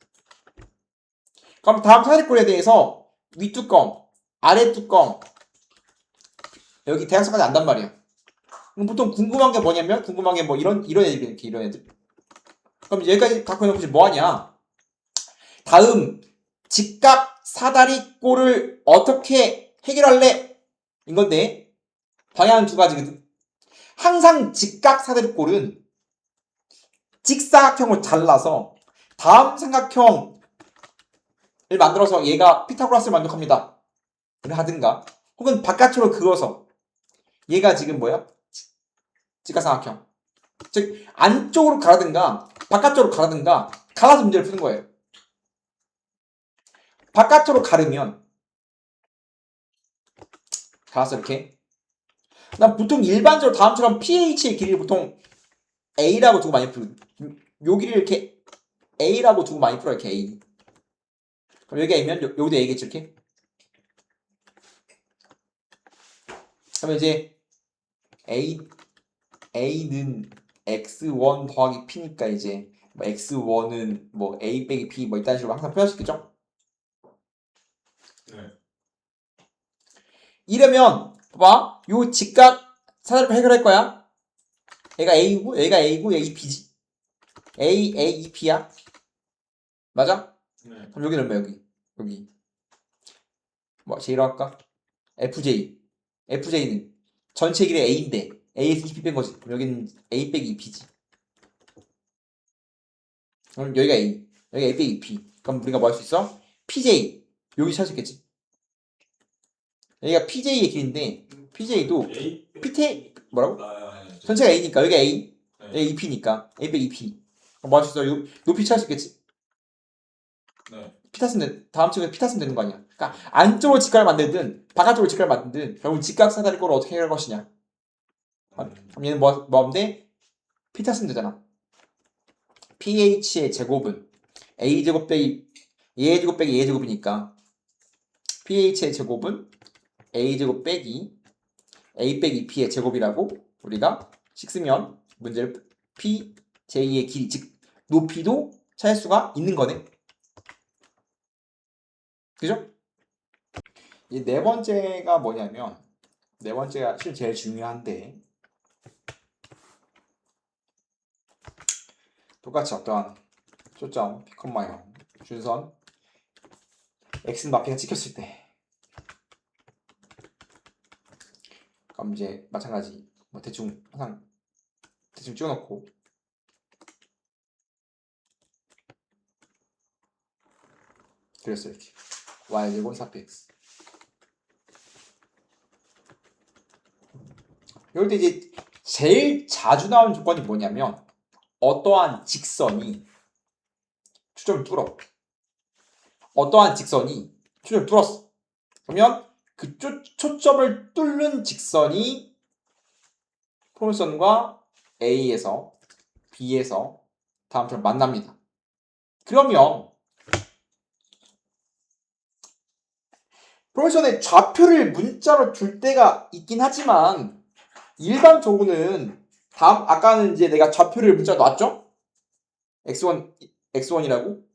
그럼 다음 사다리꼴에 대해서 윗뚜껑, 아랫뚜껑 여기 대각선까지 안단 말이야. 그럼 보통 궁금한 게 뭐냐면 궁금한 게 뭐 이런 애들 이렇게 이런 애들. 그럼 여기까지 갖고 있는 것이 뭐하냐? 다음 직각 사다리꼴을 어떻게 해결할래? 이건데 방향은 두 가지거든. 항상 직각 사다리꼴은 직사각형을 잘라서 다음 삼각형을 만들어서 얘가 피타고라스를 만족합니다. 하든가 혹은 바깥으로 그어서 얘가 지금 뭐야? 직각삼각형. 즉 안쪽으로 가라든가 바깥쪽으로 가라든가 갈라서 문제를 푸는 거예요. 바깥으로 가르면 갈아서 이렇게 난 보통 일반적으로 다음처럼 pH의 길이를 보통 a라고 두고 많이 풀거든. 요 길이를 이렇게 a라고 두고 많이 풀어. 이렇게 a. 그럼 여기가 a면 여기도 a겠지 이렇게. 그러면 이제 a는 x1 더하기 p니까 이제 뭐 x1은 뭐 a 빼기 p 뭐 이딴 식으로 항상 표현할 수 있겠죠? 네. 이러면 봐봐. 요 직각 사다리꼴 해결할 거야. 얘가 a고 얘가 a고 얘가 2p지. a 2p야. 맞아? 네. 그럼 여기는 얼마 여기 뭐 J로 할까? FJ는 전체 길이 A인데 A에서 2P 뺀 거지. 그럼 여기는 A 빼기 2P지. 그럼 여기가 A 빼기 2P. 그럼 우리가 뭐 할 수 있어? PJ 여기 찾을 수 있겠지. 여기가 PJ의 길인데 PJ도 A PT 뭐라고? 네. 전체가 A니까 여기가 A 네. 여기 2P니까 A 빼기 2P. 그럼 뭐 할 수 있어? 높이 찾을 수 있겠지. 네. 다음 주에 피 탔으면 되는 거 아니야. 그러니까 안쪽으로 직각을 만들든 바깥쪽으로 직각을 만들든 결국 직각 사다리꼴을 어떻게 해결할 것이냐. 그럼 얘는 뭐인데 피 탔으면 되잖아. pH의 제곱은 a제곱 빼기 얘 제곱 빼기 얘 제곱이니까 pH의 제곱은 a제곱 빼기 a 빼기 b의 제곱이라고 우리가 식 쓰면 문제를 P, J의 길이, 즉 높이도 찾을 수가 있는 거네. 그죠? 이 네 번째가 뭐냐면, 네 번째가 실제 제일 중요한데, 똑같이 어떠한 초점, P, 0, 준선, X는 마피가 찍혔을 때, 그럼 이제 마찬가지, 뭐 대충 항상 대충 찍어놓고, 그랬어요 이렇게. Y 제곱 4px. 이럴 때 이제 제일 자주 나오는 조건이 뭐냐면 어떠한 직선이 초점을 뚫어. 어떠한 직선이 초점을 뚫었어. 그러면 그 초점을 뚫는 직선이 포물선과 A에서 B에서 다음처럼 만납니다. 그러면 포물선의 좌표를 문자로 줄 때가 있긴 하지만 일반적으로는 아까는 이제 내가 좌표를 문자로 놨죠? x1이라고.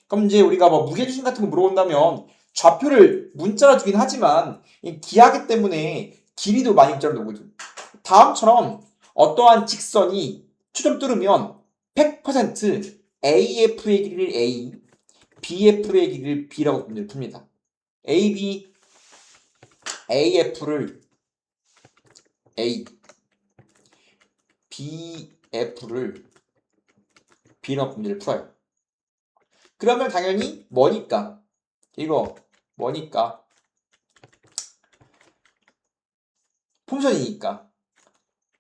그럼 이제 우리가 뭐 무게중심 같은 거 물어본다면 좌표를 문자로 주긴 하지만 이 기하기 때문에 길이도 많이 문자로 놓거든. 다음처럼 어떠한 직선이 초점 뚫으면 100% AF의 길이를 A, BF의 길이를 B라고 문제를 풉니다. AB, AF를 A, BF를 B라고 문제를 풀어요. 그러면 당연히 뭐니까? 이거 뭐니까? 폼션이니까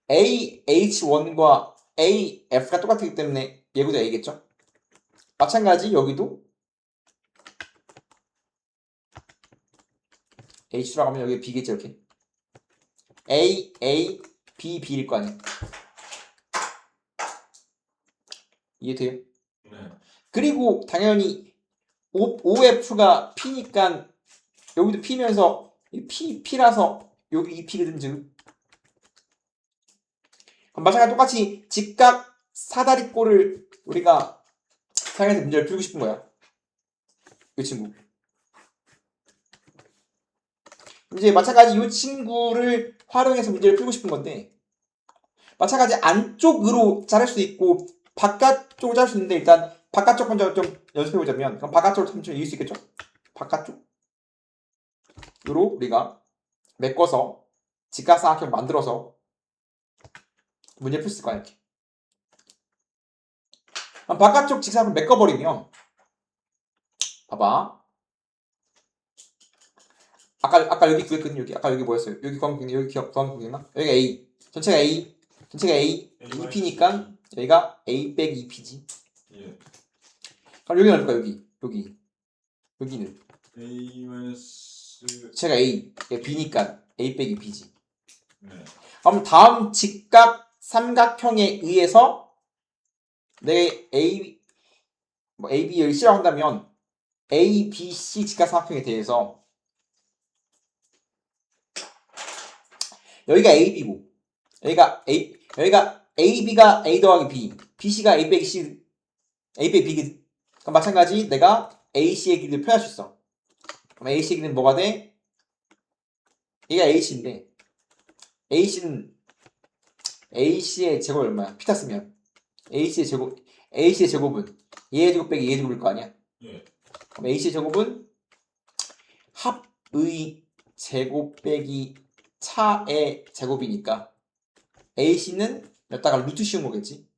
AH1과 AF가 똑같기 때문에 얘도 A겠죠? 마찬가지 여기도 H라고 하면 여기 B겠죠 이렇게. A, B, B일 거 아니야. 이해돼요? 네. 그리고 당연히 OF가 P니까 여기도 P면서 P라서 여기 이 P거든 지금. 그럼 마찬가지로 똑같이 직각 사다리꼴을 우리가 사용해서 문제를 풀고 싶은 거야. 이 친구. 이제 마찬가지 이 친구를 활용해서 문제를 풀고 싶은 건데 마찬가지 안쪽으로 자를 수 있고 바깥쪽으로 자를 수 있는데 일단 바깥쪽 먼저 좀 연습해보자면 그럼 바깥쪽으로 삼촌 이길 수 있겠죠? 바깥쪽으로 우리가 메꿔서 직각삼각형 만들어서 문제 풀 수 있을 거야 이렇게. 그럼 바깥쪽 직사각형 메꿔버리면 봐봐. 아까 여기 구했거든 여기. 아까 여기 뭐였어요? 여기 구한국이나 여기 구한국이나 여기가 A. 전체가 A 2P니까 여기가 A 빼기 2P지. 예. 그럼 여기 넣을까 여기는 A 마이너스. 제가 A B니까 A 빼기 B지. 네. 그럼 다음 직각 삼각형에 의해서 내 A, B를 실험한다면 A, B, C 직각 삼각형에 대해서 여기가 A, B고 여기가 A, B가 A 더하기 B, B, C가 A 빼기 C, A 빼기 B거든. 그럼 마찬가지 내가 A, C의 길이를 표현할 수 있어. 그럼 A, C의 길이는 뭐가 돼? 얘가 A, C인데 A, C의 제곱이 얼마야? 피타 쓰면 A, C의 제곱은 얘의 제곱 빼기 얘의 제곱일 거 아니야? 예. 그럼 A, C의 제곱은 합의 제곱 빼기 차의 제곱이니까 AC는 여기다가 루트 씌운 거겠지.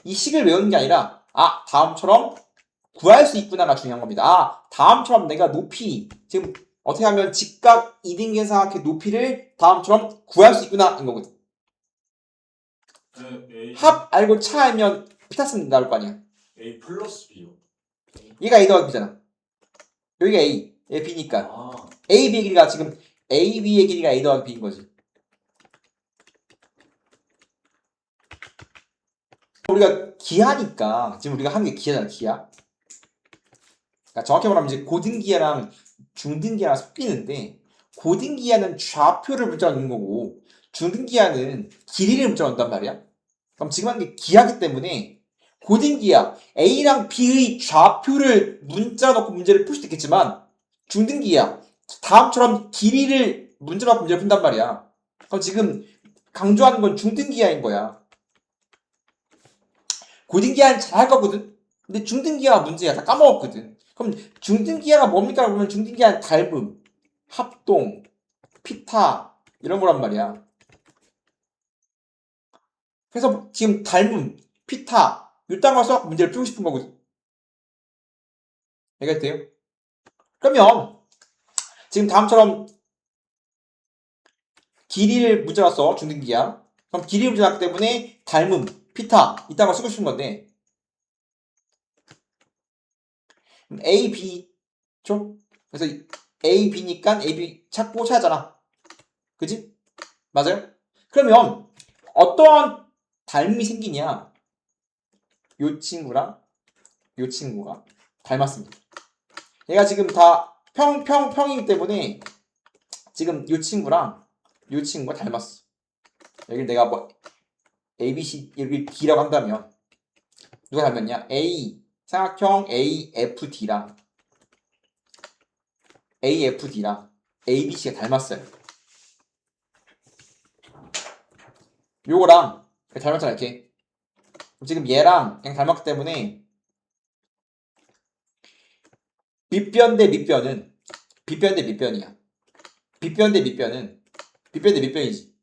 이 식을 외우는 게 아니라 다음처럼 구할 수 있구나가 중요한 겁니다. 다음처럼 내가 높이 지금 어떻게 하면 직각 이등변 삼각형의 높이를 다음처럼 구할 수 있구나 인 거거든. A. 합 알고 차 알면 피타스는 나올 거 아니야. A 플러스 B요. 얘가 A 더하기 B잖아. 여기가 A, 얘 B니까 아. A, B의 길이가 지금 A, B의 길이가 A 더하기 B인 거지. 우리가 기하니까 지금 우리가 하는 게 기하잖아, 기하. 그러니까 정확히 말하면 이제 고등기하랑 중등기하랑 섞이는데 고등기하는 좌표를 문자로 넣는 거고 중등기하는 길이를 문자로 넣는단 말이야. 그럼 지금 한 게 기하기 때문에 고등기하 A랑 B의 좌표를 문자로 넣고 문제를 풀 수도 있겠지만 중등기하 다음처럼 길이를 문자로 넣고 문제를 푼단 말이야. 그럼 지금 강조하는 건 중등기하인 거야. 고등기하는 잘할 거거든. 근데 중등기하 문제야. 다 까먹었거든. 그럼 중등기하가 뭡니까? 보면 중등기하는 닮음, 합동, 피타 이런 거란 말이야. 그래서 지금 닮음, 피타 이딴 걸 써갖고 문제를 풀고 싶은 거거든. 이해가 돼요? 그러면 지금 다음처럼 길이를 문제로 써 중등기하. 그럼 길이 문제 나기 때문에 닮음, 피타 이딴 걸 쓰고 싶은 건데 A, B 죠? 그래서 A, B니까 A, B 찾고 찾았잖아. 그지? 맞아요? 그러면 어떠한 닮음이 생기냐? 요 친구랑 요 친구가 닮았습니다. 얘가 지금 다 평이기 때문에 지금 요 친구랑 요 친구가 닮았어. 여기 내가 뭐 A, B, C 여기 D라고 한다면 누가 닮았냐? A 삼각형 AFD랑 AFD랑 ABC가 닮았어요. 요거랑 닮았잖아 이렇게. 지금 얘랑 그냥 닮았기 때문에 밑변 대 밑변은 빗변 대 밑변이야. 빗변 대 밑변은 빗변 대 밑변이지.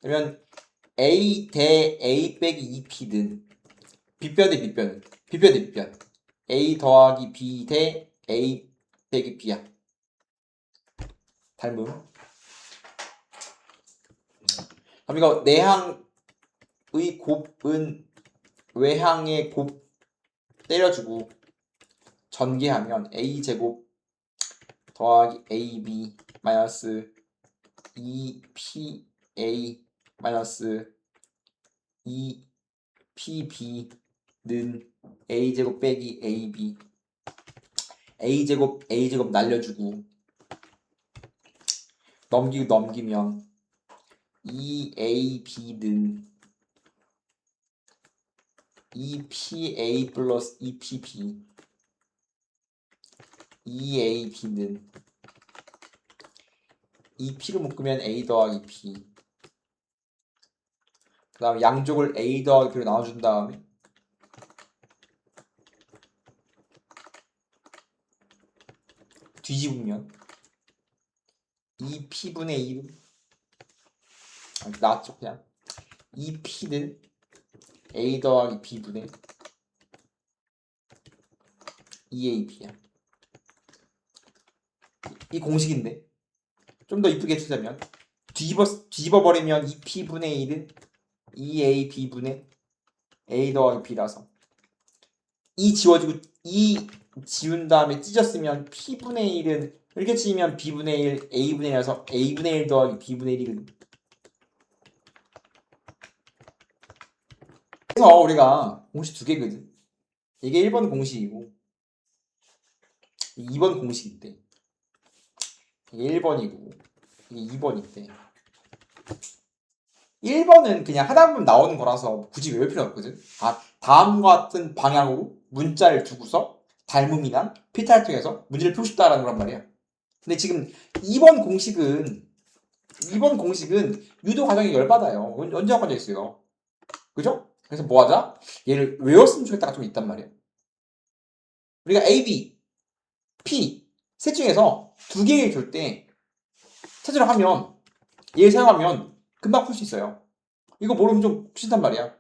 그러면 A 대 A 빼기 2P든 빗변 대 밑변은 빗변 대 밑변 A 더하기 B 대 A 빼기 B야. 닮음. 그럼 이거 내항의 곱은 외항의 곱 때려주고 전개하면 A제곱 더하기 AB 마이너스 2PA 마이너스 2PB는 A제곱 빼기 AB A제곱 날려주고 넘기면 2AB는 2PA 플러스 2PB 2AB는 2P로 묶으면 A 더하기 B 그 다음에 양쪽을 A 더하기 B로 나눠준 다음에 뒤집으면 2P분의 1은 나왔죠 그냥 2P는 A 더하기 B분의 2AB야. 이 공식인데 좀 더 이쁘게 해주자면 뒤집어버리면 2P분의 1은 2AB분의 A 더하기 B라서 이 지워지고 이 지운 다음에 찢었으면 P분의 1은 이렇게 찢으면 B분의 1, A분의 1이라서 A분의 1 더하기 B분의 1이거든. 그래서 우리가 공식 두 개거든. 이게 1번 공식이고 2번 공식인데 이게 1번이고 이게 2번인데 1번은 그냥 하다 보면 나오는 거라서 굳이 외울 필요 없거든. 다음과 같은 방향으로 문자를 두고서 닮음이나 피타를 통해서 문제를 풀고 싶다라는 거란 말이야. 근데 지금 2번 공식은 유도 과정이 열받아요. 언제 관져 있어요. 그죠? 그래서 뭐 하자? 얘를 외웠으면 좋겠다가 좀 있단 말이야. 우리가 A, B, P 셋 중에서 두 개를 줄 때 찾으려 하면 얘를 사용하면 금방 풀 수 있어요. 이거 모르면 좀 싫단 말이야.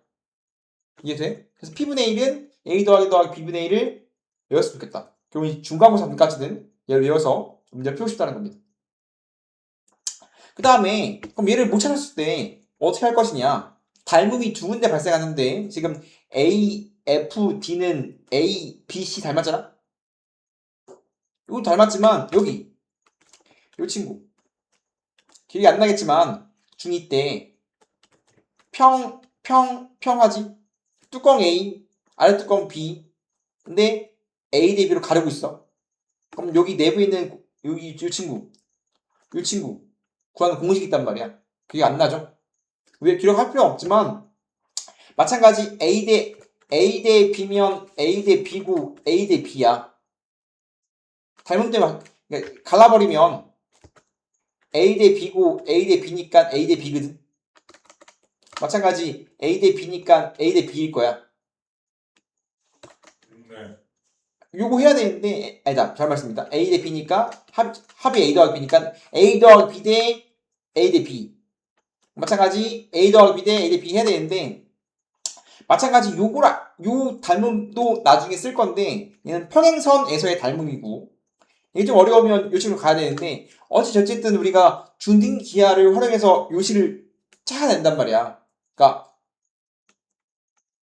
이해돼? 그래서 P분의 1은 A 더하기 B분의 1을 외웠으면 좋겠다. 그럼 중간고사 문까지는 얘를 외워서 문제를 풀고 싶다는 겁니다. 그 다음에 그럼 얘를 못 찾았을 때 어떻게 할 것이냐? 닮음이 두 군데 발생하는데 지금 A, F, D는 A, B, C 닮았잖아? 이거 닮았지만 여기 이 친구 기억이 안 나겠지만 중2 때 평하지? 뚜껑 A, 아래 뚜껑 B 근데 A 대 B로 가르고 있어. 그럼 여기 내부에 있는 여기 이 친구 이 친구 구하는 공식이 있단 말이야. 그게 안 나죠? 왜 기록할 필요는 없지만 마찬가지 A 대 B면 A 대 B고 A 대 B야. 닮은 때만 그러니까 갈라버리면 A 대 B고 A 대 B니까 A 대 B거든. 마찬가지 A 대 B니까 A 대 B일 거야. 네. 요거 해야 되는데 아니다 잘 말씀입니다. A 대 B니까 합이 A 더하기 B니까 A 더하기 B 대 A 대 B. 마찬가지 A 더하기 B 대 A 대 B 해야 되는데 마찬가지 요 닮음도 나중에 쓸 건데 얘는 평행선에서의 닮음이고 이게 좀 어려우면 요식으로 가야 되는데 어쨌든 우리가 중딩 기하를 활용해서 요식을 찾아야 된단 말이야. 그러니까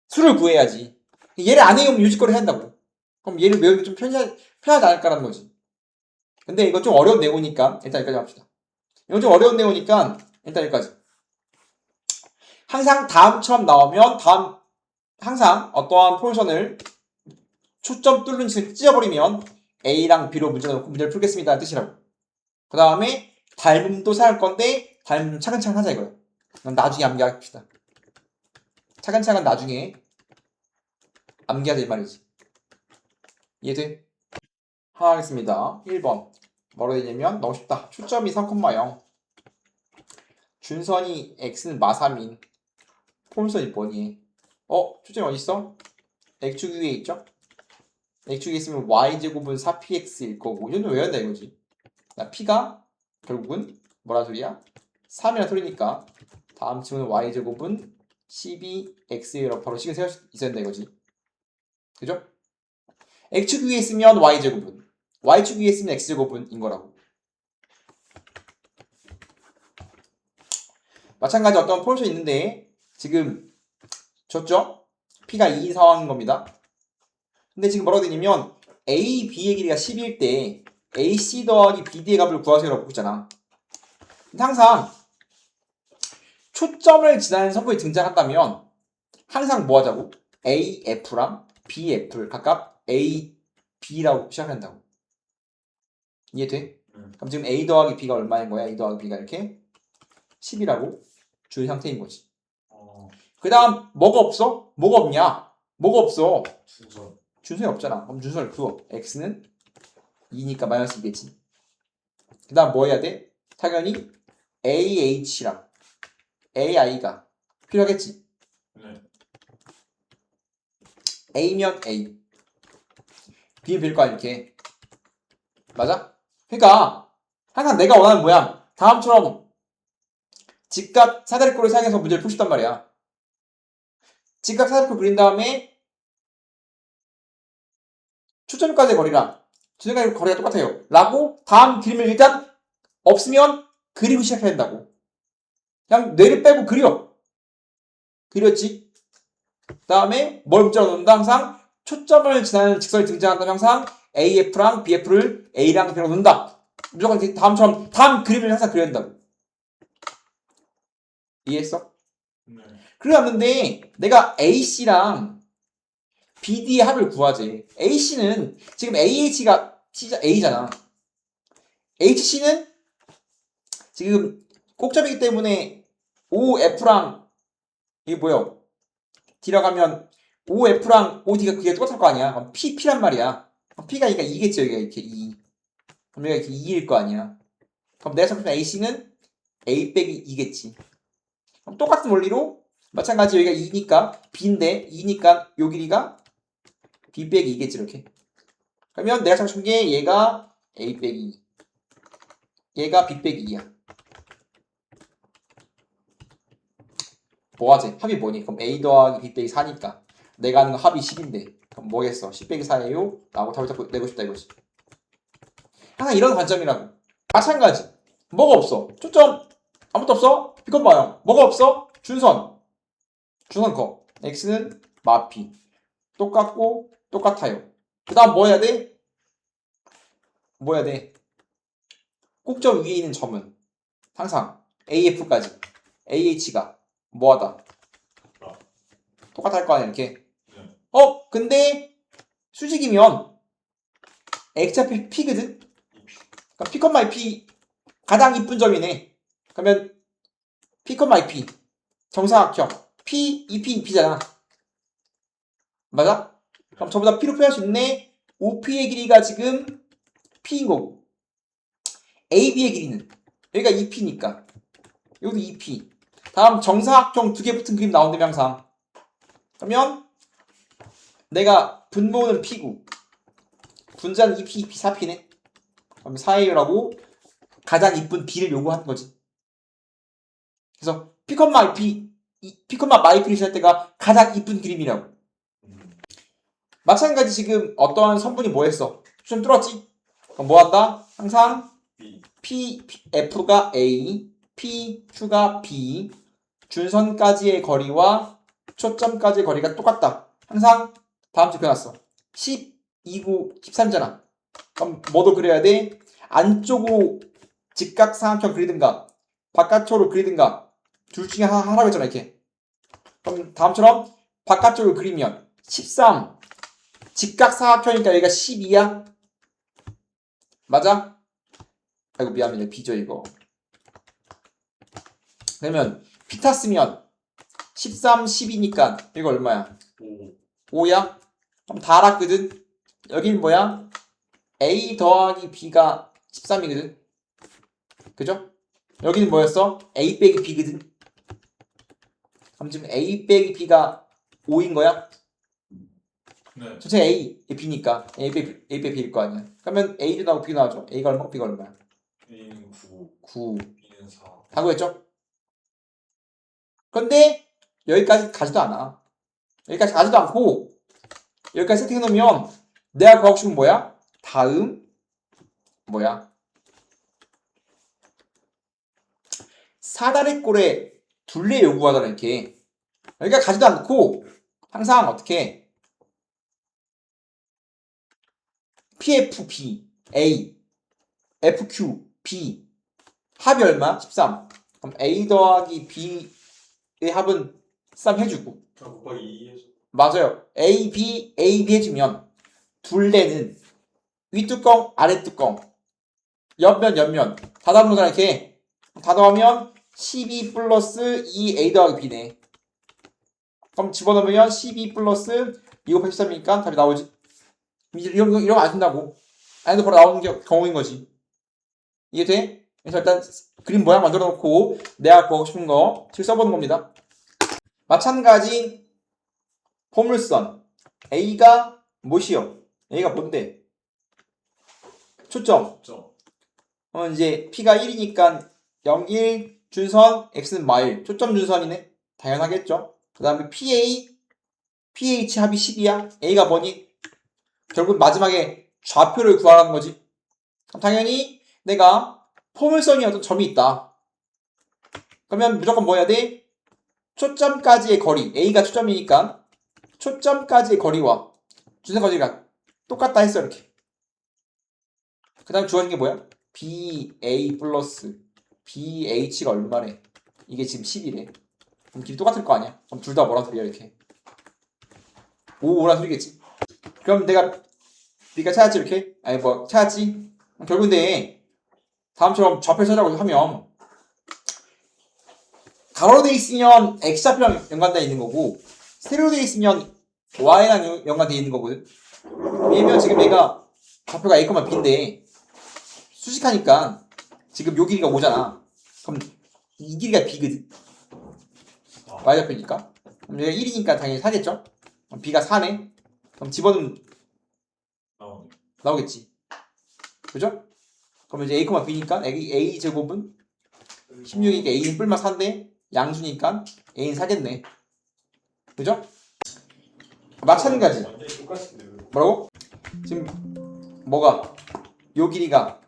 수를 구해야지. 얘를 안 외우면 요식거리 해야 한다고. 그럼 얘를 외우기 좀 편하지 않을까라는 거지. 근데 이거 좀 어려운 내용이니까 일단 여기까지 합시다. 이거 좀 어려운 내용이니까 일단 여기까지. 항상 다음처럼 나오면 항상 어떠한 포지션을 초점 뚫는 식을 찢어버리면 A랑 B로 문제를 놓고 문제를 풀겠습니다. 뜻이라고. 그 다음에 닮음도 찾을 건데 닮음 차근차근 하자 이거야. 그럼 나중에 암기합시다. 차근차근 나중에 암기하자 이 말이지. 이해돼? 하겠습니다. 1번 뭐로 되냐면 너무 쉽다. 초점이 3,0 준선이 x는 마3인 폴선이 뭐니? 초점이 어딨어? x축 위에 있죠? x축 위에 있으면 y제곱은 4px일 거고 이 정도는 외웠다 이거지. 나 p가 결국은 뭐라 소리야? 3이라 소리니까 다음 친구는 y제곱은 12x라고 바로 식을 세울 수 있어야 된다 이거지. 그죠? x축 위에 있으면 y제곱은 y축 위에 있으면 x제곱은 인 거라고. 마찬가지 어떤 폴션이 있는데 지금 줬죠? p가 2인 상황인 겁니다. 근데 지금 뭐라고 되냐면 a, b의 길이가 10일 때 ac 더하기 bd의 값을 구하세요라고 보고 있잖아. 근데 항상 초점을 지나는 선분이 등장한다면 항상 뭐 하자고? AF랑 BF를 각각 A, B라고 시작한다고. 이해돼? 그럼 지금 A 더하기 B가 얼마인 거야? A 더하기 B가 이렇게 10이라고 준 상태인 거지. 그 다음 뭐가 없어? 뭐가 없냐? 뭐가 없어? 순서. 준선이 없잖아. 그럼 준선을 그어. X는 2니까 마이너스 2겠지. 그 다음 뭐 해야 돼? 당연히 AH랑 AI가 필요하겠지. 네. A면 A, B는 B일 거 아니야 이렇게. 맞아? 그러니까 항상 내가 원하는 모양 다음처럼 직각 사다리꼴을 사용해서 문제를 풀 수 있단 말이야. 직각 사다리꼴 그린 다음에 초점까지의 거리랑 중점까지의 거리가 똑같아요 라고 다음 그림을 일단 없으면 그리고 시작해야 된다고. 그냥 뇌를 빼고 그렸지. 그 다음에 뭘 문자로 넣는다? 항상 초점을 지나는 직선이 등장한다면 항상 AF랑 BF를 A랑 B로 넣는다. 무조건 다음처럼 다음 그림을 항상 그려야 된다고. 이해했어? 네. 그래왔는데 내가 AC랑 BD의 합을 구하지. AC는 지금 AH가 A잖아. HC는 지금 꼭점이기 때문에 OF랑 이게 뭐야? D라고 하면 OF랑 OD가 그게 똑같을 거 아니야. 그럼 P란 말이야. 그럼 P가 그러니까 2겠죠. 여기가 이렇게 2. 그럼 여기가 이렇게 2일 거 아니야. 그럼 내가 생각하는 AC는 A 빼기 2겠지. 그럼 똑같은 원리로 마찬가지 여기가 2니까 B인데 2니까 요 길이가 B 빼기 2겠지 이렇게. 그러면 내가 찾은 게 얘가 A 빼기 2 얘가 B 빼기 2야. 뭐하지? 합이 뭐니? 그럼 A 더하기 B 빼기 4니까 내가 하는 건 합이 10인데 그럼 뭐겠어? 10 빼기 4예요? 라고 답을 잡고 내고 싶다 이거지. 항상 이런 관점이라고. 마찬가지 뭐가 없어? 초점 아무것도 없어? 비컨 봐요. 뭐가 없어? 준선 커. X는 마피 똑같고 똑같아요. 그 다음 뭐 해야 돼? 뭐 해야 돼? 꼭점 위에 있는 점은 항상 AF까지 AH가 뭐하다? 똑같을 거 아니야 이렇게. 근데 수직이면 X좌표 P거든? 그러니까 P, P 가장 이쁜 점이네. 그러면 P, P 정사각형 P, 2P, 2P잖아. 맞아? 그럼 전부 다 P로 표현할 수 있네. OP의 길이가 지금 P인 거고 AB의 길이는 여기가 2P니까 여기도 2P. 다음 정사각형 두 개 붙은 그림 나온다면 항상. 그러면 내가 분모는 P고 분자는 2P, 2P, 4P네. 그럼 4A라고 가장 이쁜 B를 요구하는 거지. 그래서 P, P를 할 때가 가장 이쁜 그림이라고. 마찬가지 지금 어떠한 성분이 뭐 했어? 좀 뚫었지? 그럼 뭐 한다? 항상 F가 A, Q가 B, 준선까지의 거리와 초점까지의 거리가 똑같다. 항상 다음 주 그려놨어. 12구 13잖아. 그럼 뭐도 그려야 돼? 안쪽으로 직각삼각형 그리든가 바깥쪽으로 그리든가 둘 중에 하라고 했잖아 이렇게. 그럼 다음처럼 바깥쪽으로 그리면 13 직각삼각형이니까 여기가 12야? 맞아? 아이고 미안해 B죠 이거. 그러면 P 탔으면 13, 10이니까 이거 얼마야? 5야? 그럼 다 알았거든? 여긴 뭐야? A 더하기 B가 13이거든? 그죠? 여기는 뭐였어? A 빼기 B거든? 그럼 지금 A 빼기 B가 5인 거야? 네. 전체 A, B니까 A 빼기 B일 거 아니야. 그러면 A도 나오고 B도 나오죠? A가 얼마? B가 얼마야? A는 9, 9. B는 4. 다 구했죠? 그런데 여기까지 가지도 않아. 여기까지 가지도 않고 여기까지 세팅해놓으면 내가 구하고 싶은 뭐야? 다음 뭐야? 사다리 꼴의 둘레 요구하잖아 이렇게. 여기까지 가지도 않고 항상 어떻게 PFB A FQ B 합이 얼마? 13. 그럼 A 더하기 B의 합은 13 해주고 곱하기 2 해줘. 맞아요. AB 해주면 둘레는 윗뚜껑 아랫뚜껑 옆면 다 더하면 거잖아 이렇게. 다 더하면 12 플러스 2A 더하기 B네. 그럼 집어넣으면 12 플러스 2 곱하기 13이니까 답이 나오지. 이러면 안 된다고. 안 해도 바로 나오는 게 경우인 거지. 이해 돼? 그래서 일단 그림 모양 만들어 놓고 내가 구하고 싶은 거 칠 써보는 겁니다. 마찬가지 포물선 A가 무엇이요? A가 뭔데? 초점. 이제 P가 1이니까 0, 1 준선 X는 마일 초점 준선이네. 당연하겠죠. 그 다음에 PH 합이 10이야. A가 뭐니? 결국 마지막에 좌표를 구하라는 거지. 그럼 당연히 내가 포물선이 어떤 점이 있다. 그러면 무조건 뭐 해야 돼? 초점까지의 거리, A가 초점이니까 초점까지의 거리와 준선 거리가 똑같다 했어 이렇게. 그 다음에 주어진 게 뭐야? BA 플러스 BH가 얼마래? 이게 지금 10이래. 그럼 길이 똑같을 거 아니야? 그럼 둘 다 뭐라 소리야 이렇게? 5라 소리겠지? 그럼 네가 찾았지 이렇게? 아니 뭐 찾았지? 결국 근데 다음처럼 좌표 찾아라고 하면 가로로 돼 있으면 X좌표랑 연관되어 있는 거고 세로로 돼 있으면 Y랑 연관되어 있는 거거든. 왜냐면 지금 내가 좌표가 A, B인데 수식하니까 지금 요 길이가 5잖아. 그럼 이 길이가 B거든. Y좌표니까. 그럼 얘가 1이니까 당연히 4겠죠? 그럼 B가 4네. 그럼 집어넣으면 나오겠지. 그죠? 그럼 이제 A, B니까 A 제곱은 16이니까 A는 뿔마 4인데 양수니까 A는 4겠네. 그죠? 마찬가지. 뭐라고? 지금 뭐가 요 길이가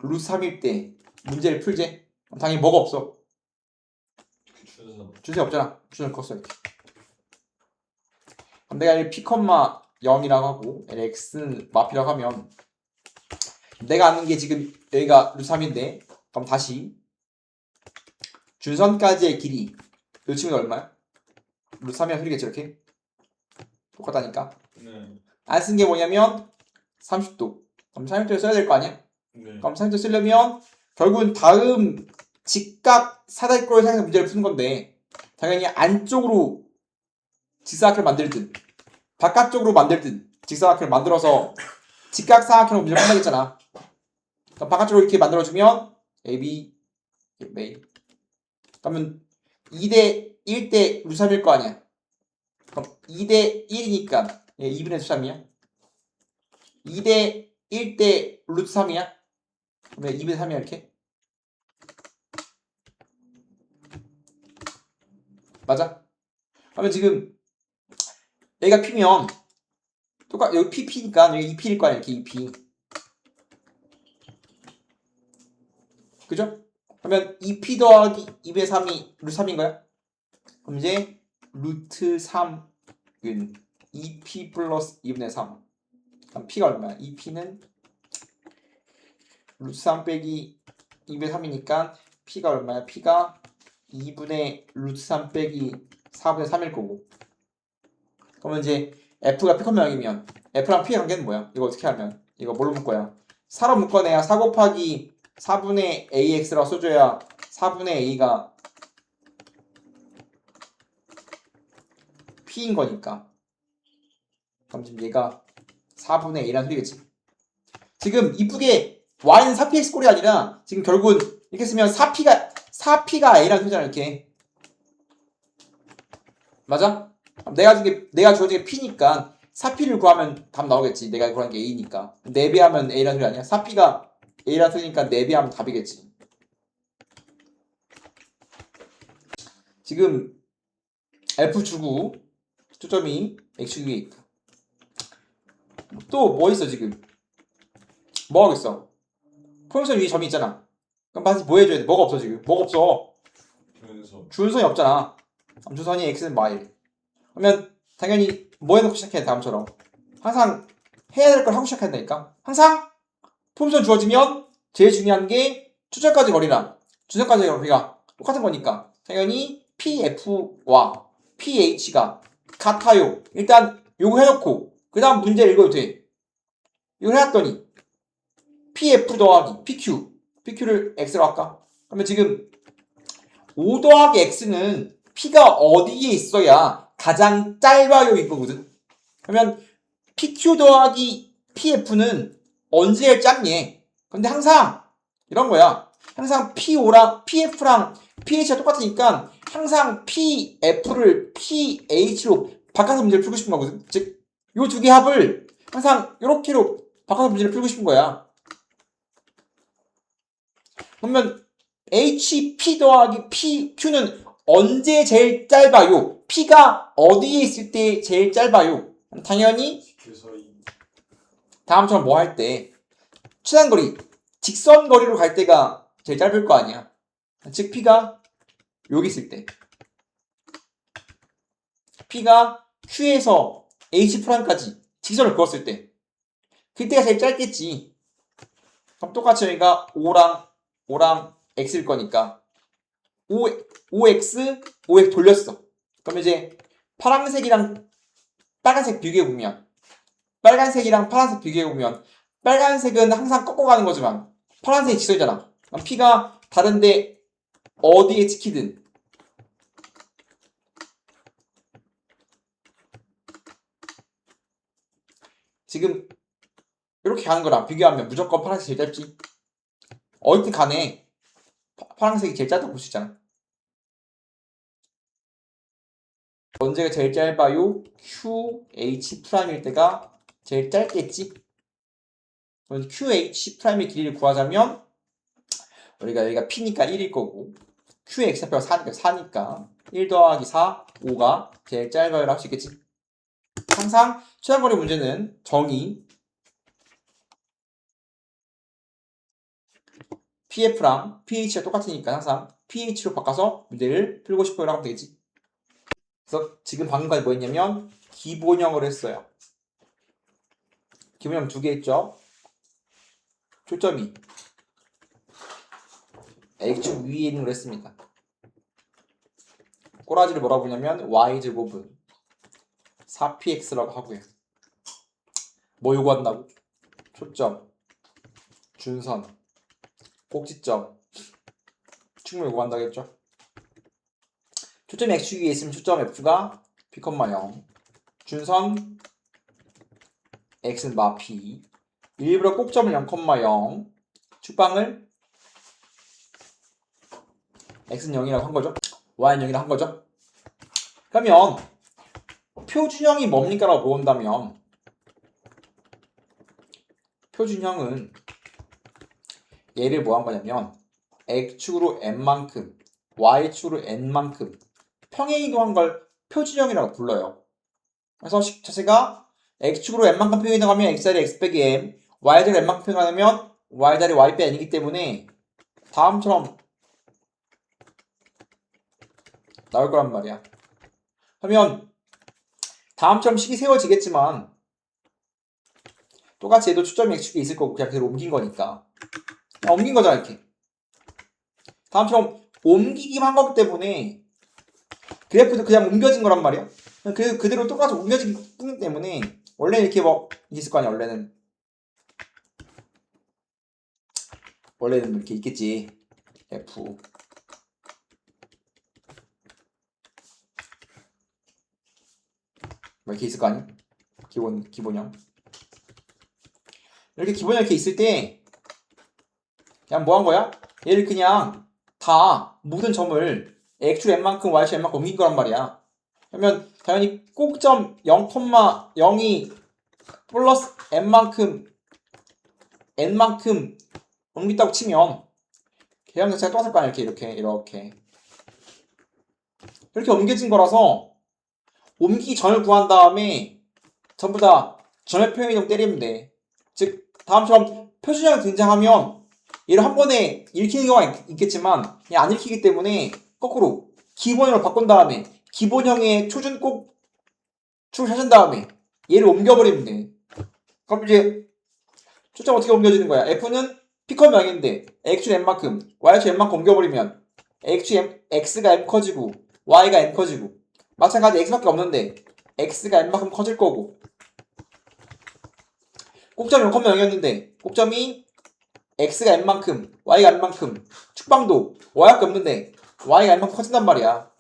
루트 3일 때 문제를 풀제? 당연히 뭐가 없어. 주제 없잖아. 주제를 컸어 이렇게. 그럼 내가 이 P, 0이라고 하고 X는 마피라고 하면 내가 아는 게 지금 여기가 루트 3인데 그럼 다시 준선까지의 길이 요 친구는 얼마야? 루트 3이랑 소리겠지 이렇게? 똑같다니까. 안 쓴 게 뭐냐면 30도. 그럼 30도를 써야 될 거 아니야? 그럼 30도 쓰려면 결국은 다음 직각 사다리꼴을 사용해서 문제를 푸는 건데 당연히 안쪽으로 직사각형을 만들든 바깥쪽으로 만들든 직사각형을 만들어서 직각삼각형으로 문제를 푼다겠잖아. 그럼 바깥쪽으로 이렇게 만들어주면 AB, A. 그러면 2대 1대 루트 3일 거 아니야. 그럼 2대 1이니까 2분의 3이야. 2대 1대 루트 3이야. 그러면 2분의 3이야 이렇게. 맞아? 그러면 지금 여기가 P면 여기 PP니까 여기 2P일 거 아니야. 이렇게 2P. 그죠? 그러면 2P 더하기 2분의 3이 루트 3인 거야. 그럼 이제 루트 3은 2P 플러스 2분의 3. 그럼 P가 얼마야? 2P는 루트 3 빼기 2분의 3이니까 P가 얼마야? P가 2분의 루트 3 빼기 4분의 3일 거고. 그러면 이제 F가 P, 0이면 F랑 P의 관계는 뭐야? 이거 어떻게 하면? 이거 뭘로 묶어야? 4로 묶어내야 4 곱하기 4분의 AX라고 써줘야 4분의 A가 P인 거니까. 그럼 지금 얘가 4분의 A라는 소리겠지. 지금 이쁘게 Y는 4PX 꼴이 아니라 지금 결국은 이렇게 쓰면 4P가 A라는 소리잖아 이렇게. 맞아? 내가 주어진 게 P니까 4P를 구하면 답 나오겠지. 내가 구한 게 A니까. 4배하면 A라는 소리 아니야? 4P가 A라는 소리니까 4배하면 답이겠지. 지금 F 주고 초점이 X 위에 있다. 또 뭐 있어 지금? 뭐 하고 있어? 포용선 위에 점이 있잖아. 그럼 다시 뭐 해줘야 돼? 뭐가 없어 지금? 뭐가 없어? 주연선이 없잖아. 주선이 X는 Y. 그러면 당연히 뭐 해놓고 시작해야 돼? 다음처럼 항상 해야 될 걸 하고 시작해야 된다니까. 항상 포용선 주어지면 제일 중요한 게 추절까지 거리랑 주선까지 거리가 똑같은 거니까 당연히 PF와 PH가 같아요. 일단 요거 해놓고 그 다음 문제 읽어도 돼. 이걸 해놨더니 PF 더하기 PQ를 X로 할까? 그러면 지금 5 더하기 X는 P가 어디에 있어야 가장 짧아요 이거거든. 그러면 PQ 더하기 PF는 언제 제일 짧니? 근데 항상 이런 거야. 항상 P5랑 PF랑 PH가 똑같으니까 항상 PF를 PH로 바꿔서 문제를 풀고 싶은 거거든. 즉, 요 두 개 합을 항상 요렇게로 바꿔서 문제를 풀고 싶은 거야. 그러면 HP 더하기 PQ는 언제 제일 짧아요? P가 어디에 있을 때 제일 짧아요? 당연히 다음처럼 뭐 할 때 최단거리, 직선거리로 갈 때가 제일 짧을 거 아니야. 즉 P가 여기 있을 때 P가 Q에서 H'까지 직선을 그었을 때 그때가 제일 짧겠지. 그럼 똑같이 여기가 5랑 X일 거니까 5X 돌렸어. 그럼 이제 파란색이랑 빨간색 비교해보면 빨간색이랑 파란색 비교해보면 빨간색은 항상 꺾어가는 거지만 파란색이 직선이잖아. 그럼 P가 다른데 어디에 찍히든 지금 이렇게 가는 거랑 비교하면 무조건 파란색이 제일 짧지. 어디든 간에 파란색이 제일 짧다고 볼 수 있잖아. 언제가 제일 짧아요? QH''일 때가 제일 짧겠지? QH''의 길이를 구하자면 우리가 여기가 P니까 1일 거고 QX표가 4니까 1 더하기 4, 5가 제일 짧아요 할 수 있겠지? 항상 최단거리 문제는 정의 PF랑 PH가 똑같으니까 항상 PH로 바꿔서 문제를 풀고 싶어요 라고 하면 되겠지. 그래서 지금 방금까지 뭐 했냐면 기본형을 했어요. 기본형 두 개 했죠. 초점이 X축 위에 있는 걸 했습니다. 꼬라지를 뭐라고 부르냐면 Y제곱은 4PX라고 하고요. 뭐 요구한다고? 초점, 준선, 꼭지점 축물 구한다겠죠. 초점이 x축 위에 있으면 초점 f가 p, 0 준선 x는 마 p 일부러 꼭점을 0, 0 축방을 x는 0이라고 한 거죠. y는 0이라고 한 거죠. 그러면 표준형이 뭡니까? 라고 물어본다면 표준형은 얘를 뭐 한 거냐면 x축으로 n만큼 y축으로 n만큼 평행이동한 걸 표준형이라고 불러요. 그래서 식 자체가 x축으로 n만큼 평행이동하면 x자리 x 빼기 m y자리 n만큼 평행하면 y자리 y 빼기 n이기 때문에 다음처럼 나올 거란 말이야. 그러면 다음처럼 식이 세워지겠지만 똑같이 얘도 초점이 x축에 있을 거고 그냥 그대로 옮긴 거니까 그냥 옮긴 거잖아 이렇게. 다음처럼 옮기기만 한 거기 때문에 그래프도 그냥 옮겨진 거란 말이야. 그대로 똑같이 옮겨진 거기 때문에 원래 이렇게 뭐 있을 거 아니야. 원래는 이렇게 있겠지. f 뭐 이렇게 있을 거 아니야. 기본형 이렇게 기본형 이렇게 있을 때 그냥 뭐 한 거야? 얘를 그냥 다 모든 점을 x축 n만큼 y축 n만큼 옮긴 거란 말이야. 그러면 당연히 꼭점 0,0이 플러스 n만큼 옮긴다고 치면 개형 자체가 똑같을 거 아니야. 이렇게 옮겨진 거라서 옮기기 전을 구한 다음에 전부 다 점의 평행이동 때리면 돼. 즉 다음처럼 표준형이 등장하면 얘를 한 번에 읽히는 경우가 있겠지만 그냥 안 읽히기 때문에 거꾸로 기본형으로 바꾼 다음에 기본형의 초준 꼭축을 찾은 다음에 얘를 옮겨버리면 돼. 그럼 이제 초점 어떻게 옮겨지는 거야? f는 p, 0인데 x축 n만큼 y축 n만큼 옮겨버리면 x가 m 커지고 y가 n 커지고 마찬가지 x밖에 없는데 x가 n만큼 커질 거고 꼭점이 0,0이었는데 꼭점이 x가 n만큼 y가 n만큼 축방도 y밖에 없는데 y가 n만큼 커진단 말이야.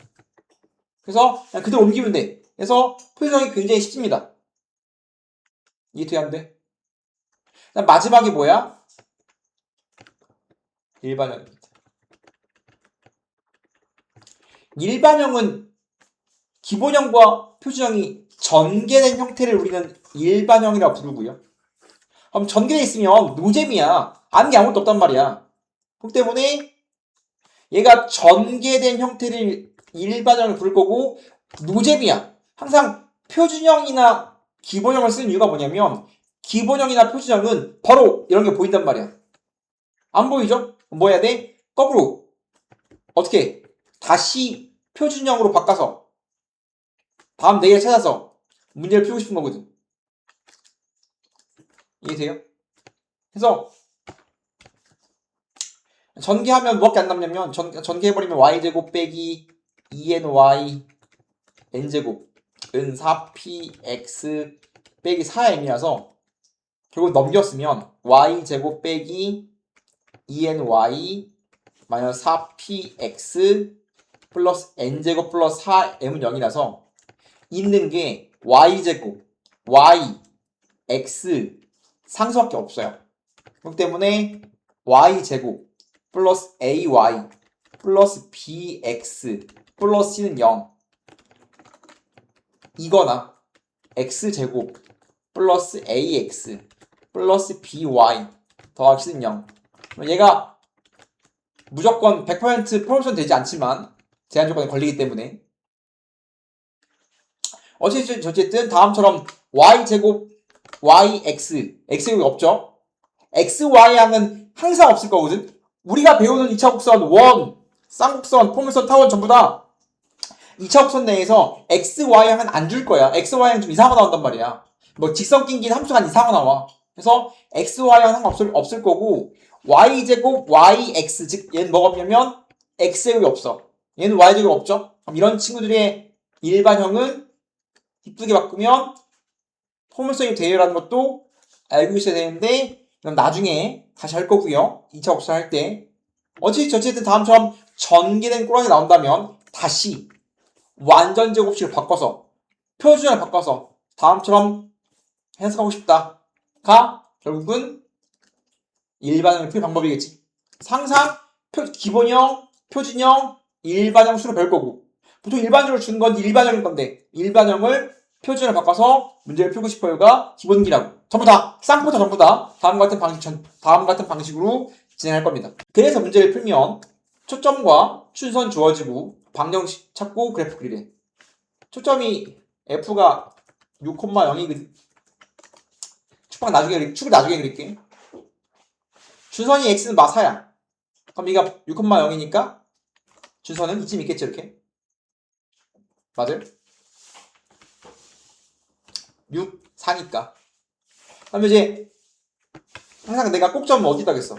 그래서 그냥 그대로 옮기면 돼. 그래서 표준형이 굉장히 쉽습니다. 이해돼 안 돼? 그다음 마지막이 뭐야? 일반형입니다. 일반형은 기본형과 표준형이 전개된 형태를 우리는 일반형이라고 부르고요. 그럼 전개돼 있으면 노잼이야. 아는 게 아무것도 없단 말이야. 그렇기 때문에 얘가 전개된 형태를 일반형을 부를 거고 노잼이야. 항상 표준형이나 기본형을 쓰는 이유가 뭐냐면 기본형이나 표준형은 바로 이런 게 보인단 말이야. 안 보이죠? 뭐 해야 돼? 거꾸로 어떻게 다시 표준형으로 바꿔서 다음 4개를 찾아서 문제를 풀고 싶은 거거든. 이해돼요? 그래서 전개하면 뭐밖에 안 남냐면 전개해버리면 y제곱 빼기 2ny n제곱은 4px 빼기 4m이라서 결국 넘겼으면 y제곱 빼기 2ny 마이너스 4px 플러스 n제곱 플러스 4m은 0이라서 있는 게 y제곱 y x 상수밖에 없어요. 그렇기 때문에 y제곱 플러스 ay 플러스 bx 플러스 c는 0 이거나 x제곱 플러스 ax 플러스 by 더하기 c는 0 얘가 무조건 100% 프로모션 되지 않지만 제한 조건에 걸리기 때문에 어쨌든 다음처럼 y제곱 yx x제곱이 없죠. xy양은 항상 없을 거거든. 우리가 배우는 2차 곡선, 원, 쌍곡선, 포물선, 타원 전부 다 2차 곡선 내에서 xy양은 안 줄 거야. xy양 좀 이상한 거 나온단 말이야. 뭐 직선 낀긴 함수가 이상한 거 나와. 그래서 xy양 항상 없을 거고 y제곱 yx 즉 얘는 뭐가 없냐면 x제곱이 없어. 얘는 y제곱이 없죠. 그럼 이런 친구들의 일반형은 이쁘게 바꾸면 포물선이 되어라는 것도 알고 있어야 되는데 그럼 나중에 다시 할 거고요. 2차 옵션 할 때 어쨌든 다음처럼 전개된 꼬랑이 나온다면 다시 완전 제곱식을 바꿔서 표준을 바꿔서 다음처럼 해석하고 싶다가 결국은 일반형을 풀 방법이겠지. 항상 기본형, 표준형, 일반형 수로 배울 거고 보통 일반적으로 주는 건 일반형일 건데 일반형을 표준을 바꿔서 문제를 풀고 싶어요가 기본기라고. 전부 다 쌍부터 전부 다 다음 같은 방식으로 진행할 겁니다. 그래서 문제를 풀면 초점과 순선 주어지고 방정식 찾고 그래프 그리래. 초점이 f가 6,0이거든. 축을 나중에 그릴게. 준선이 x는 마사야. 그럼 얘가 6,0이니까 준선은 이쯤 있겠지 이렇게. 맞아요? 6, 4니까. 그다음에 이제 항상 내가 꼭점은 어디 있다 그랬어?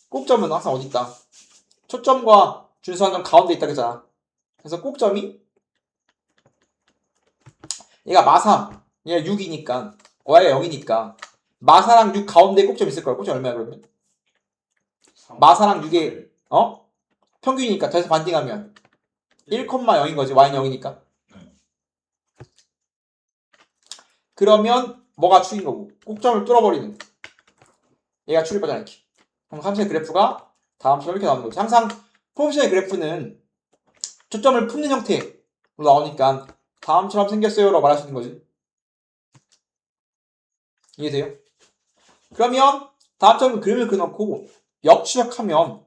꼭점은 항상 어디 있다? 초점과 준선은 가운데 있다 그랬잖아. 그래서 꼭점이 얘가 마사, 얘가 6이니까 y가 0이니까 마사랑 6 가운데 꼭점 있을 거야. 꼭점 얼마야 그러면? 마사랑 6의 평균이니까 더해서 반띵하면 1,0인 거지. y는 0이니까. 그러면 뭐가 축인 거고 꼭점을 뚫어버리는 얘가 축일 거잖아 이렇게. 그럼 함수의 그래프가 다음처럼 이렇게 나오는 거지. 항상 포메이션의 그래프는 초점을 품는 형태로 나오니까 다음처럼 생겼어요 라고 말할 수 있는 거지. 이해돼요? 그러면 다음처럼 그림을 그려놓고 역추적하면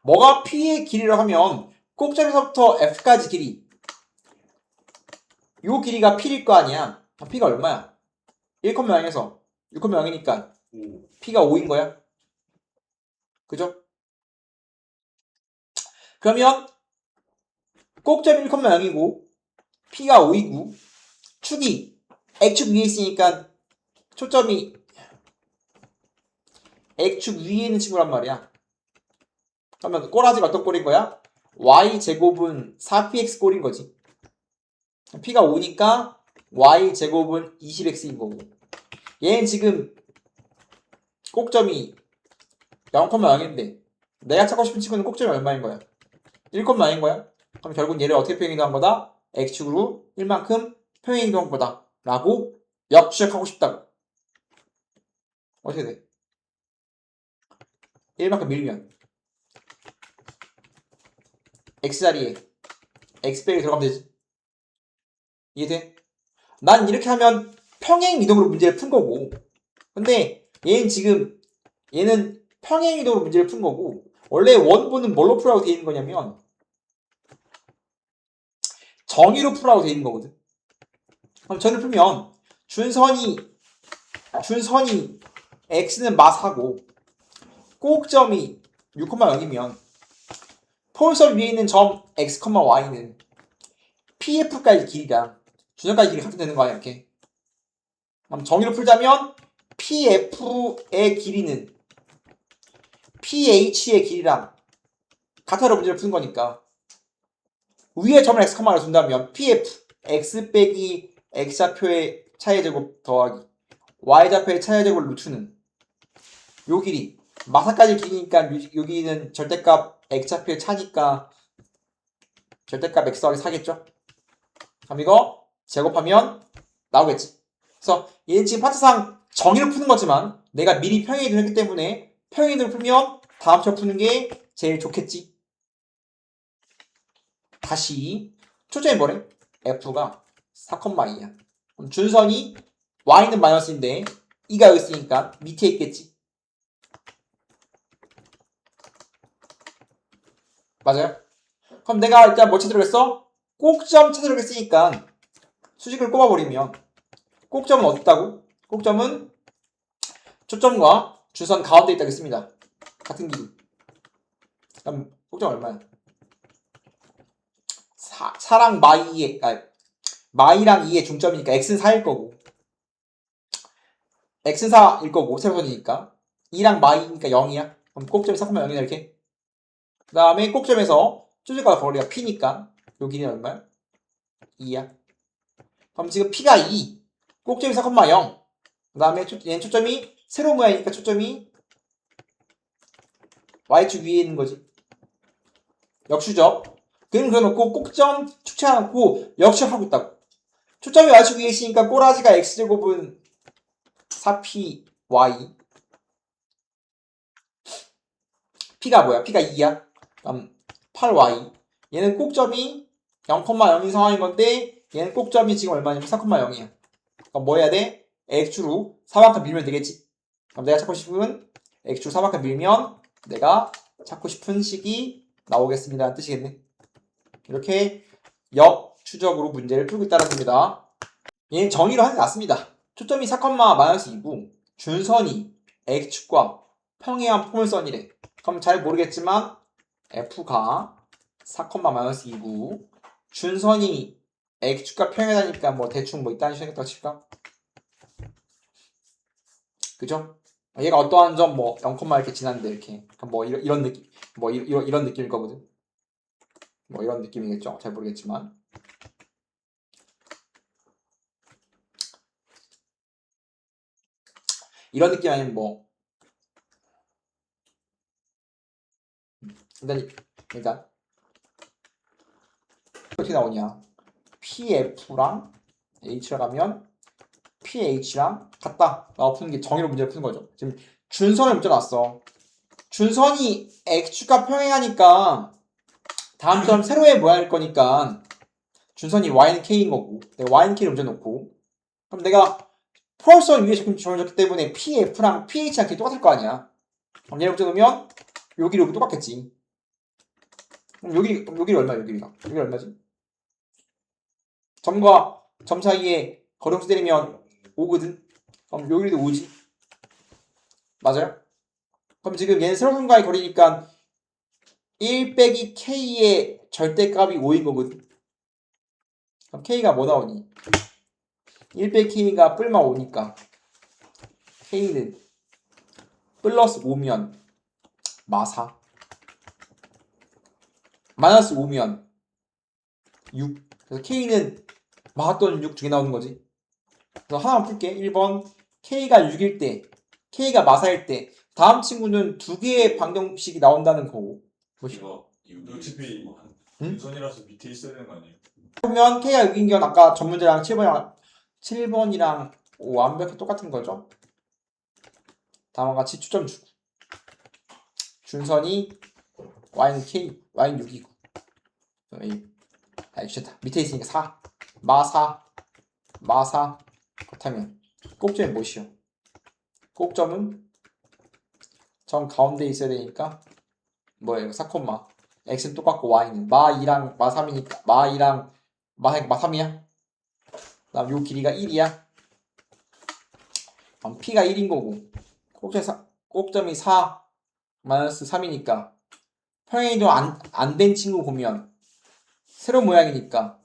뭐가 P의 길이라고 하면 꼭점에서부터 F까지 길이 요 길이가 P일 거 아니야. P가 얼마야? 1,0에서 6,0이니까 P가 5인 거야. 그죠? 그러면 꼭점이 1,0이고 P가 5이고 축이 X축 위에 있으니까 초점이 X축 위에 있는 친구란 말이야. 그러면 꼬라지가 어떤 꼴인 거야? Y제곱은 4px 꼴인 거지. P가 5니까 Y제곱은 20x인 거고 얘는 지금 꼭점이 0,0인데 내가 찾고 싶은 친구는 꼭점이 얼마인 거야? 1,0인 거야? 그럼 결국 얘를 어떻게 표현한 거다? X축으로 1만큼 표현한 거다 라고 역추적하고 싶다고. 어떻게 돼? 1만큼 밀면 X자리에 X백이 들어가면 되지. 이해돼? 난 이렇게 하면 평행 이동으로 문제를 푼 거고 근데 얘는 평행 이동으로 문제를 푼 거고 원래 원본은 뭘로 풀라고 되어 있는 거냐면 정의로 풀라고 되어 있는 거거든. 그럼 전을 풀면 준선이 x는 마사고 꼭점이 6,0이면 포인선 위에 있는 점 x, y는 pf까지 길이랑 준선까지 길이 같은 되는 거 아니야 이렇게. 그럼 정의로 풀자면 pf의 길이는 ph의 길이랑 같아로 문제를 푸는 거니까 위에 점을 x, y로 둔다면 pf x 빼기 x좌표의 차의 제곱 더하기 y좌표의 차의 제곱을 루트는 요 길이 마사까지 길이니까 여기는 절대값 x좌표의 차니까 절대값 x 더하기 4겠죠? 그럼 이거 제곱하면 나오겠지. 그래서 얘는 지금 파트상 정의로 푸는 거지만 내가 미리 평행이동을 했기 때문에 평행이동을 풀면 다음처럼 푸는 게 제일 좋겠지. 다시 초점이 뭐래? f가 4,2야. 그럼 준선이 y는 마이너스인데 2가 여기 있으니까 밑에 있겠지. 맞아요? 그럼 내가 일단 뭐 찾으려고 했어? 꼭점 찾으려고 했으니까 수직을 꼽아버리면 꼭점은 어디 있다고? 꼭점은 초점과 준선 가운데 있다고 했습니다. 같은 길이. 그럼 꼭점 얼마야? 4랑 마이랑 2의 중점이니까 x는 4일 거고 x는 4일 거고 세로선이니까 2랑 마이니까 0이야. 그럼 꼭점이 4,0이다 이렇게. 그 다음에 꼭점에서 쪼질과 거리가 p니까 요 길이는 얼마야? 2야. 그럼 지금 p가 2 꼭점이 4,0 그 다음에 얘는 초점이 세로 모양이니까 초점이 y축 위에 있는 거지. 역추적. 그래놓고 꼭점 축제해놓고 역추하고 있다고. 초점이 y축 위에 있으니까 꼬라지가 x제곱은 4py. p가 뭐야? p가 2야. 그럼 8y. 얘는 꼭점이 0,0인 상황인 건데 얘는 꼭점이 지금 얼마냐면 4,0이야. 그럼 뭐 해야 돼? x축으로 4만큼 밀면 되겠지. 그럼 내가 찾고 싶은 x축 4만큼 밀면 내가 찾고 싶은 식이 나오겠습니다. 라는 뜻이겠네. 이렇게 역추적으로 문제를 풀고 있다는 겁니다. 얘는 정의로 하는 게 낫습니다. 초점이 4,-2고 준선이 x축과 평행한 포물선이래. 그럼 잘 모르겠지만 f가 4,-2고 준선이 x축과 평행하니까 뭐 대충 뭐 이딴 식이겠다 칠까? 그죠? 얘가 어떠한 점 뭐 0, 이렇게 지났는데 이렇게 뭐 이런 느낌 뭐 이런 느낌일 거거든. 뭐 이런 느낌이겠죠? 잘 모르겠지만 이런 느낌 아니면 뭐 그러니까 어떻게 나오냐? PF랑 H를 가면 PH랑 같다. 푸는 게 정의로 문제를 푸는 거죠. 지금 준선을 문제놨어. 준선이 X축과 평행하니까 다음처럼 세로의 모양일 거니까 준선이 Y는 K인 거고 내가 Y는 K를 문제놓고 그럼 내가 포괄선 위에 적혀졌기 때문에 PF랑 PH랑 K 똑같을 거 아니야. 그럼 얘를 문제놓으면 여기 똑같겠지. 그럼 여기 얼마야? 여기 얼마지? 점과 점 사이에 거리함수 때리면 5거든. 그럼 여기도 5지. 맞아요? 그럼 지금 얘는 세로선과의 거리니까 1 빼기 K의 절대값이 5인 거거든. 그럼 K가 뭐 나오니? 1 빼기 K가 뿔마 5니까 K는 플러스 5면 마4 마이너스 5면 6. 그래서 K는 마 또는 6 중에 나오는 거지. 그래서 하나만 풀게. 1번 K가 6일 때 K가 마4일 때 다음 친구는 두 개의 방정식이 나온다는 거고. 이거 어차피 응? 준선이라서 밑에 있어야 되는 거 아니에요? 그러면 K가 6인 건 아까 전 문제랑 7번이랑 완벽히 똑같은 거죠. 다음과 같이 초점 주고 준선이 Y는 K, Y는 6이고 주셨다. 밑에 있으니까 4 마4 그렇다면 꼭점이 무엇이요? 꼭점은 점 가운데 있어야 되니까 뭐예요? 4, x는 똑같고 y는 마2랑 마3이니까 마2랑 마3이야. 그 다음 요 길이가 1이야. 그럼 p가 1인 거고 꼭점이 4 마이너스 3이니까 평행이동 안 된 친구 보면 세로 모양이니까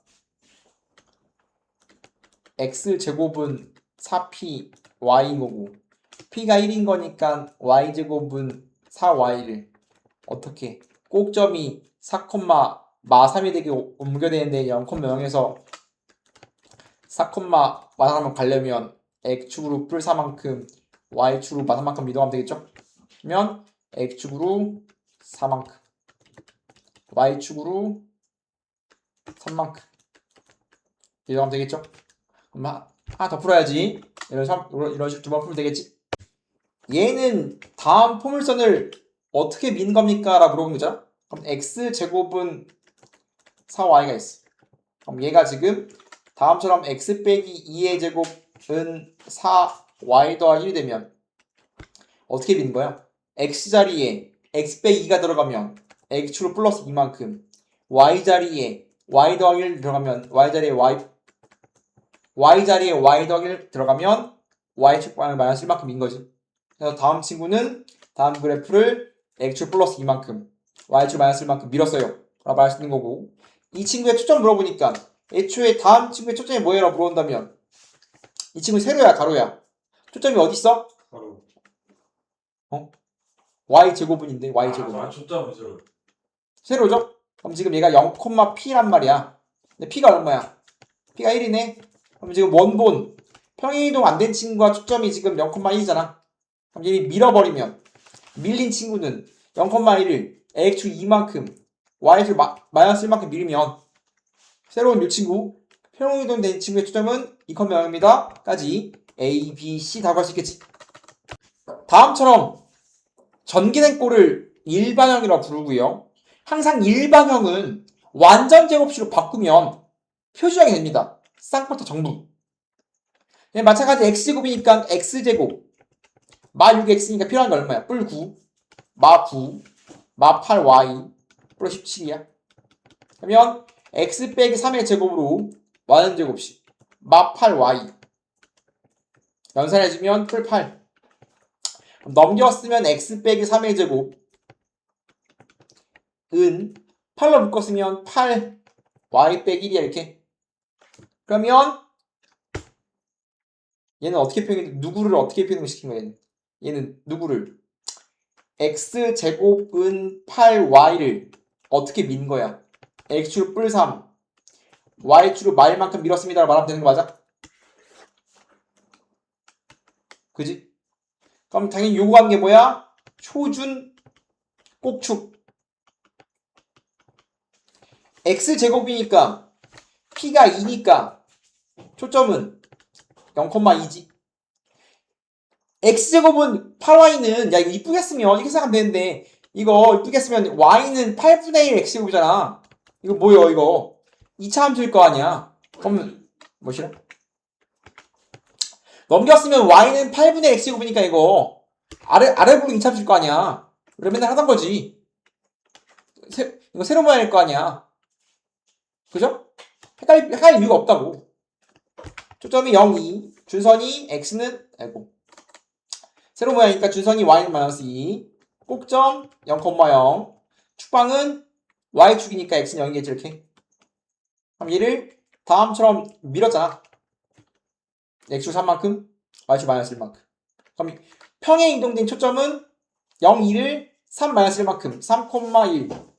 x제곱은 4p y인 거고 p가 1인 거니까 y제곱은 4y를 어떻게 꼭점이 4, 마3이 되게 옮겨야 되는데 0,0에서 4, 마3을 가려면 x축으로 뿔 4만큼 y축으로 마3만큼 이동하면 되겠죠? 그러면 x축으로 4만큼 y축으로 3만큼 이동하면 되겠죠? 그럼 하나 더 풀어야지. 이런 식으로 두 번 풀면 되겠지? 얘는 다음 포물선을 어떻게 미는 겁니까? 라고 물어본 거죠. 그럼 x제곱은 4y가 있어. 그럼 얘가 지금 다음처럼 x 빼기 2의 제곱은 4y 더하기 1이 되면 어떻게 미는 거야? x 자리에 x 빼기 2가 들어가면 x축으로 플러스 2만큼 y 자리에 y 더하기 1 들어가면 y 자리에 y 더하기 1 들어가면 y축방을 마이너스 1만큼 민 거지. 그래서 다음 친구는 다음 그래프를 x축 플러스 2만큼 y축 마이너스 1만큼 밀었어요 라고 말할 수 있는 거고 이 친구의 초점 물어보니까 애초에 다음 친구의 초점이 뭐예요? 라고 물어본다면 이 친구 세로야 가로야? 초점이 어디 있어? 바로 y제곱은인데 y제곱은 초점은 세로. 세로죠? 그럼 지금 얘가 0,p란 말이야. 근데 p가 얼마야? p가 1이네. 그럼 지금 원본 평행이동 안 된 친구와 초점이 지금 0,1이잖아. 그럼 얘를 밀어버리면 밀린 친구는 0,1을 ax 2만큼 yx 마이너스 1만큼 밀면 새로운 이 친구 평행이동된 친구의 초점은 2,0입니다. 까지 a, b, c 다 구할 수 있겠지. 다음처럼 전개된 꼴을 일반형이라고 부르고요. 항상 일반형은 완전 제곱식으로 바꾸면 표시하게 됩니다. 쌍꺼풀 정부. 마찬가지 x제곱이니까 x제곱 마 6x니까 필요한 게 얼마야? 뿔 9, 마 9, 마 8y 플러스 17이야. 그러면 x 빼기 3의 제곱으로 완전 제곱식 마 8y 연산해주면 뿔 8. 넘겼으면 x 빼기 3의 제곱 은 8로 묶었으면 8 y 빼기 1이야 이렇게. 그러면 얘는 어떻게 누구를 어떻게 표현시킨 거야 얘는 누구를 x제곱은 8y를 어떻게 민 거야? x축 뿔 3 y축으로 마일만큼 밀었습니다 말하면 되는 거 맞아? 그지? 그럼 당연히 요구하는 게 뭐야? 초준 꼭축 x제곱이니까 p가 2니까 초점은 0,2지. x제곱은 8y는 야 이거 이쁘게 쓰면 이렇게 생각하면 되는데 이거 이쁘게 쓰면 y는 8분의 1 x제곱이잖아. 이거 뭐예요 이거 2차 함수일 거 아니야. 그러면 뭐시라? 넘겼으면 y는 8분의 x제곱이니까 이거 아래 부분 2차 함수일 거 아니야. 우리가 맨날 하던 거지. 이거 새로운 모양일 거 아니야. 그죠? 헷갈릴 이유가 없다고. 초점이 0, 2 준선이 x는 아이고 세로 모양이니까 준선이 y는 마이너스 2 꼭점 0,0 축방은 y축이니까 x는 0이겠지 이렇게. 그럼 얘를 다음처럼 밀었잖아. x축 3만큼 y축 마이너스 1만큼. 그럼 평행 이동된 초점은 0, 2를 3 마이너스 1만큼 3,1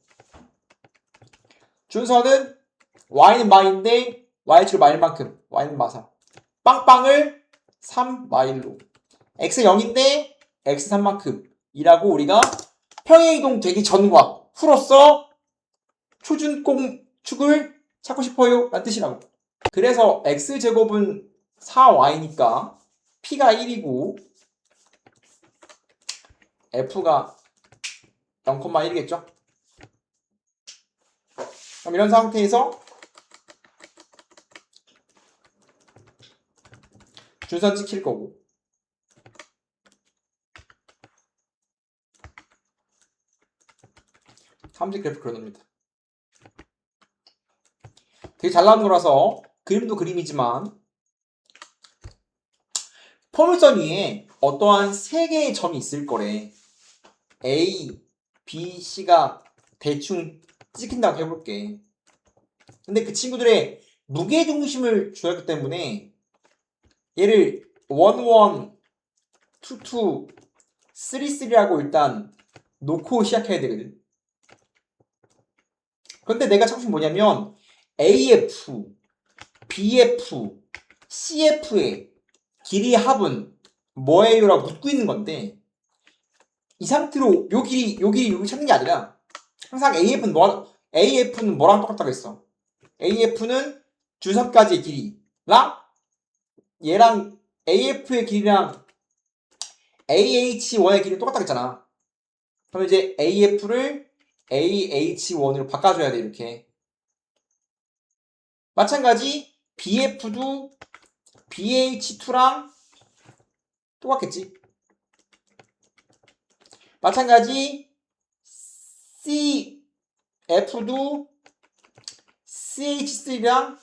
준선은 y는 마인데 y축 마일만큼 y는 마사 빵빵을 3 마일로 x 0인데 x 3만큼 이라고 우리가 평행이동 되기 전과 후로서 초준공축을 찾고 싶어요 라는 뜻이라고. 그래서 x제곱은 4y니까 p가 1이고 f가 0,1이겠죠. 그럼 이런 상태에서 준선 찍힐 거고 함수 그래프 그려놓습니다. 되게 잘 나온 거라서 그림도 그림이지만 포물선 위에 어떠한 세 개의 점이 있을 거래. A, B, C가 대충 찍힌다고 해볼게. 근데 그 친구들의 무게중심을 주었기 때문에 얘를 1, 1, 2, 2, 3, 3라고 일단 놓고 시작해야 되거든. 근데 내가 찾고 싶은 뭐냐면 AF, BF, CF의 길이의 합은 뭐예요? 라고 묻고 있는 건데 이 상태로 요 길이 찾는 게 아니라 항상 AF는 뭐랑 똑같다고 했어. AF는 주선까지의 길이랑 얘랑 AF의 길이랑 AH1의 길이는 똑같다고 했잖아. 그럼 이제 AF를 AH1으로 바꿔줘야 돼 이렇게. 마찬가지 BF도 BH2랑 똑같겠지. 마찬가지 CF도 CH3랑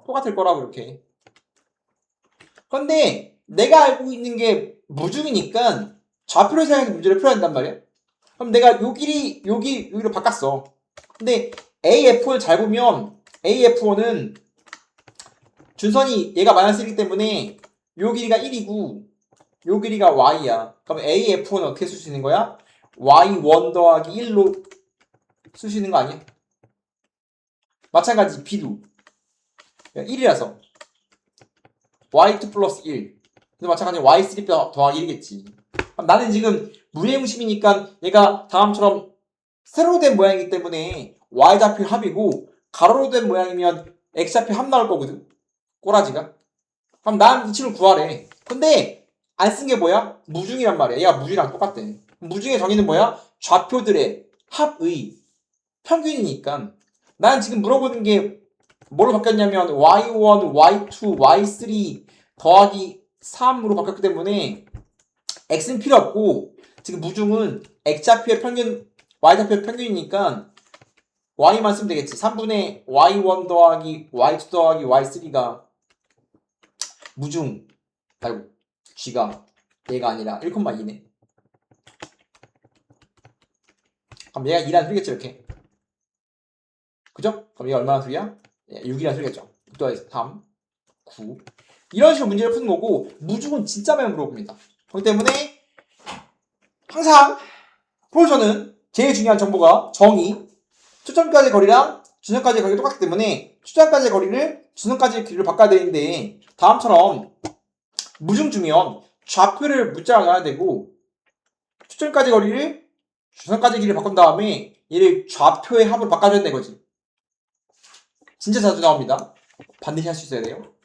똑같을 거라고 이렇게. 그런데 내가 알고 있는 게 무중이니까 좌표를 사용해서 문제를 풀어야 된단 말이야. 그럼 내가 요 길이 여기로 바꿨어. 근데 AF1을 잘 보면 AF1은 준선이 얘가 마이너스 1이기 때문에 요 길이가 1이고 요 길이가 y야. 그럼 AF1은 어떻게 쓸 수 있는 거야? y1 더하기 1로 쓸 수 있는 거 아니야? 마찬가지 B도 1이라서 y2 플러스 1. 근데 마찬가지로 y3 더하기 1이겠지. 그럼 나는 지금 무의중심이니까 얘가 다음처럼 세로로 된 모양이기 때문에 y좌표 합이고 가로로 된 모양이면 x좌표 합 나올 거거든. 꼬라지가. 그럼 난 이 친구를 구하래. 근데 안 쓴 게 뭐야? 무중이란 말이야. 얘가 무중이랑 똑같대. 무중의 정의는 뭐야? 좌표들의 합의 평균이니까. 난 지금 물어보는 게 뭘로 바뀌었냐면 y1, y2, y3 더하기 3으로 바뀌었기 때문에 x는 필요 없고 지금 무중은 x좌표의 평균, y좌표의 평균이니까 y만 쓰면 되겠지. 3분의 y1 더하기 y2 더하기 y3가 무중, 아이고 g가 얘가 아니라 1,2네. 그럼 얘가 2란 소리겠지 이렇게. 그죠? 그럼 얘가 얼마나 소리야? 6이란 소리겠죠. 6 더하기 3, 9. 이런 식으로 문제를 푸는 거고 무중은 진짜 많이 물어봅니다. 그렇기 때문에 항상 프로저는 제일 중요한 정보가 정의, 초점까지의 거리랑 중점까지의 거리가 똑같기 때문에 초점까지의 거리를 중점까지의 길이로 바꿔야 되는데 다음처럼 무중 주면 좌표를 문자로 넣어야 되고 초점까지 거리를 중점까지 길이를 바꾼 다음에 얘를 좌표의 합으로 바꿔줘야 되는 거지. 진짜 자주 나옵니다. 반드시 할 수 있어야 돼요.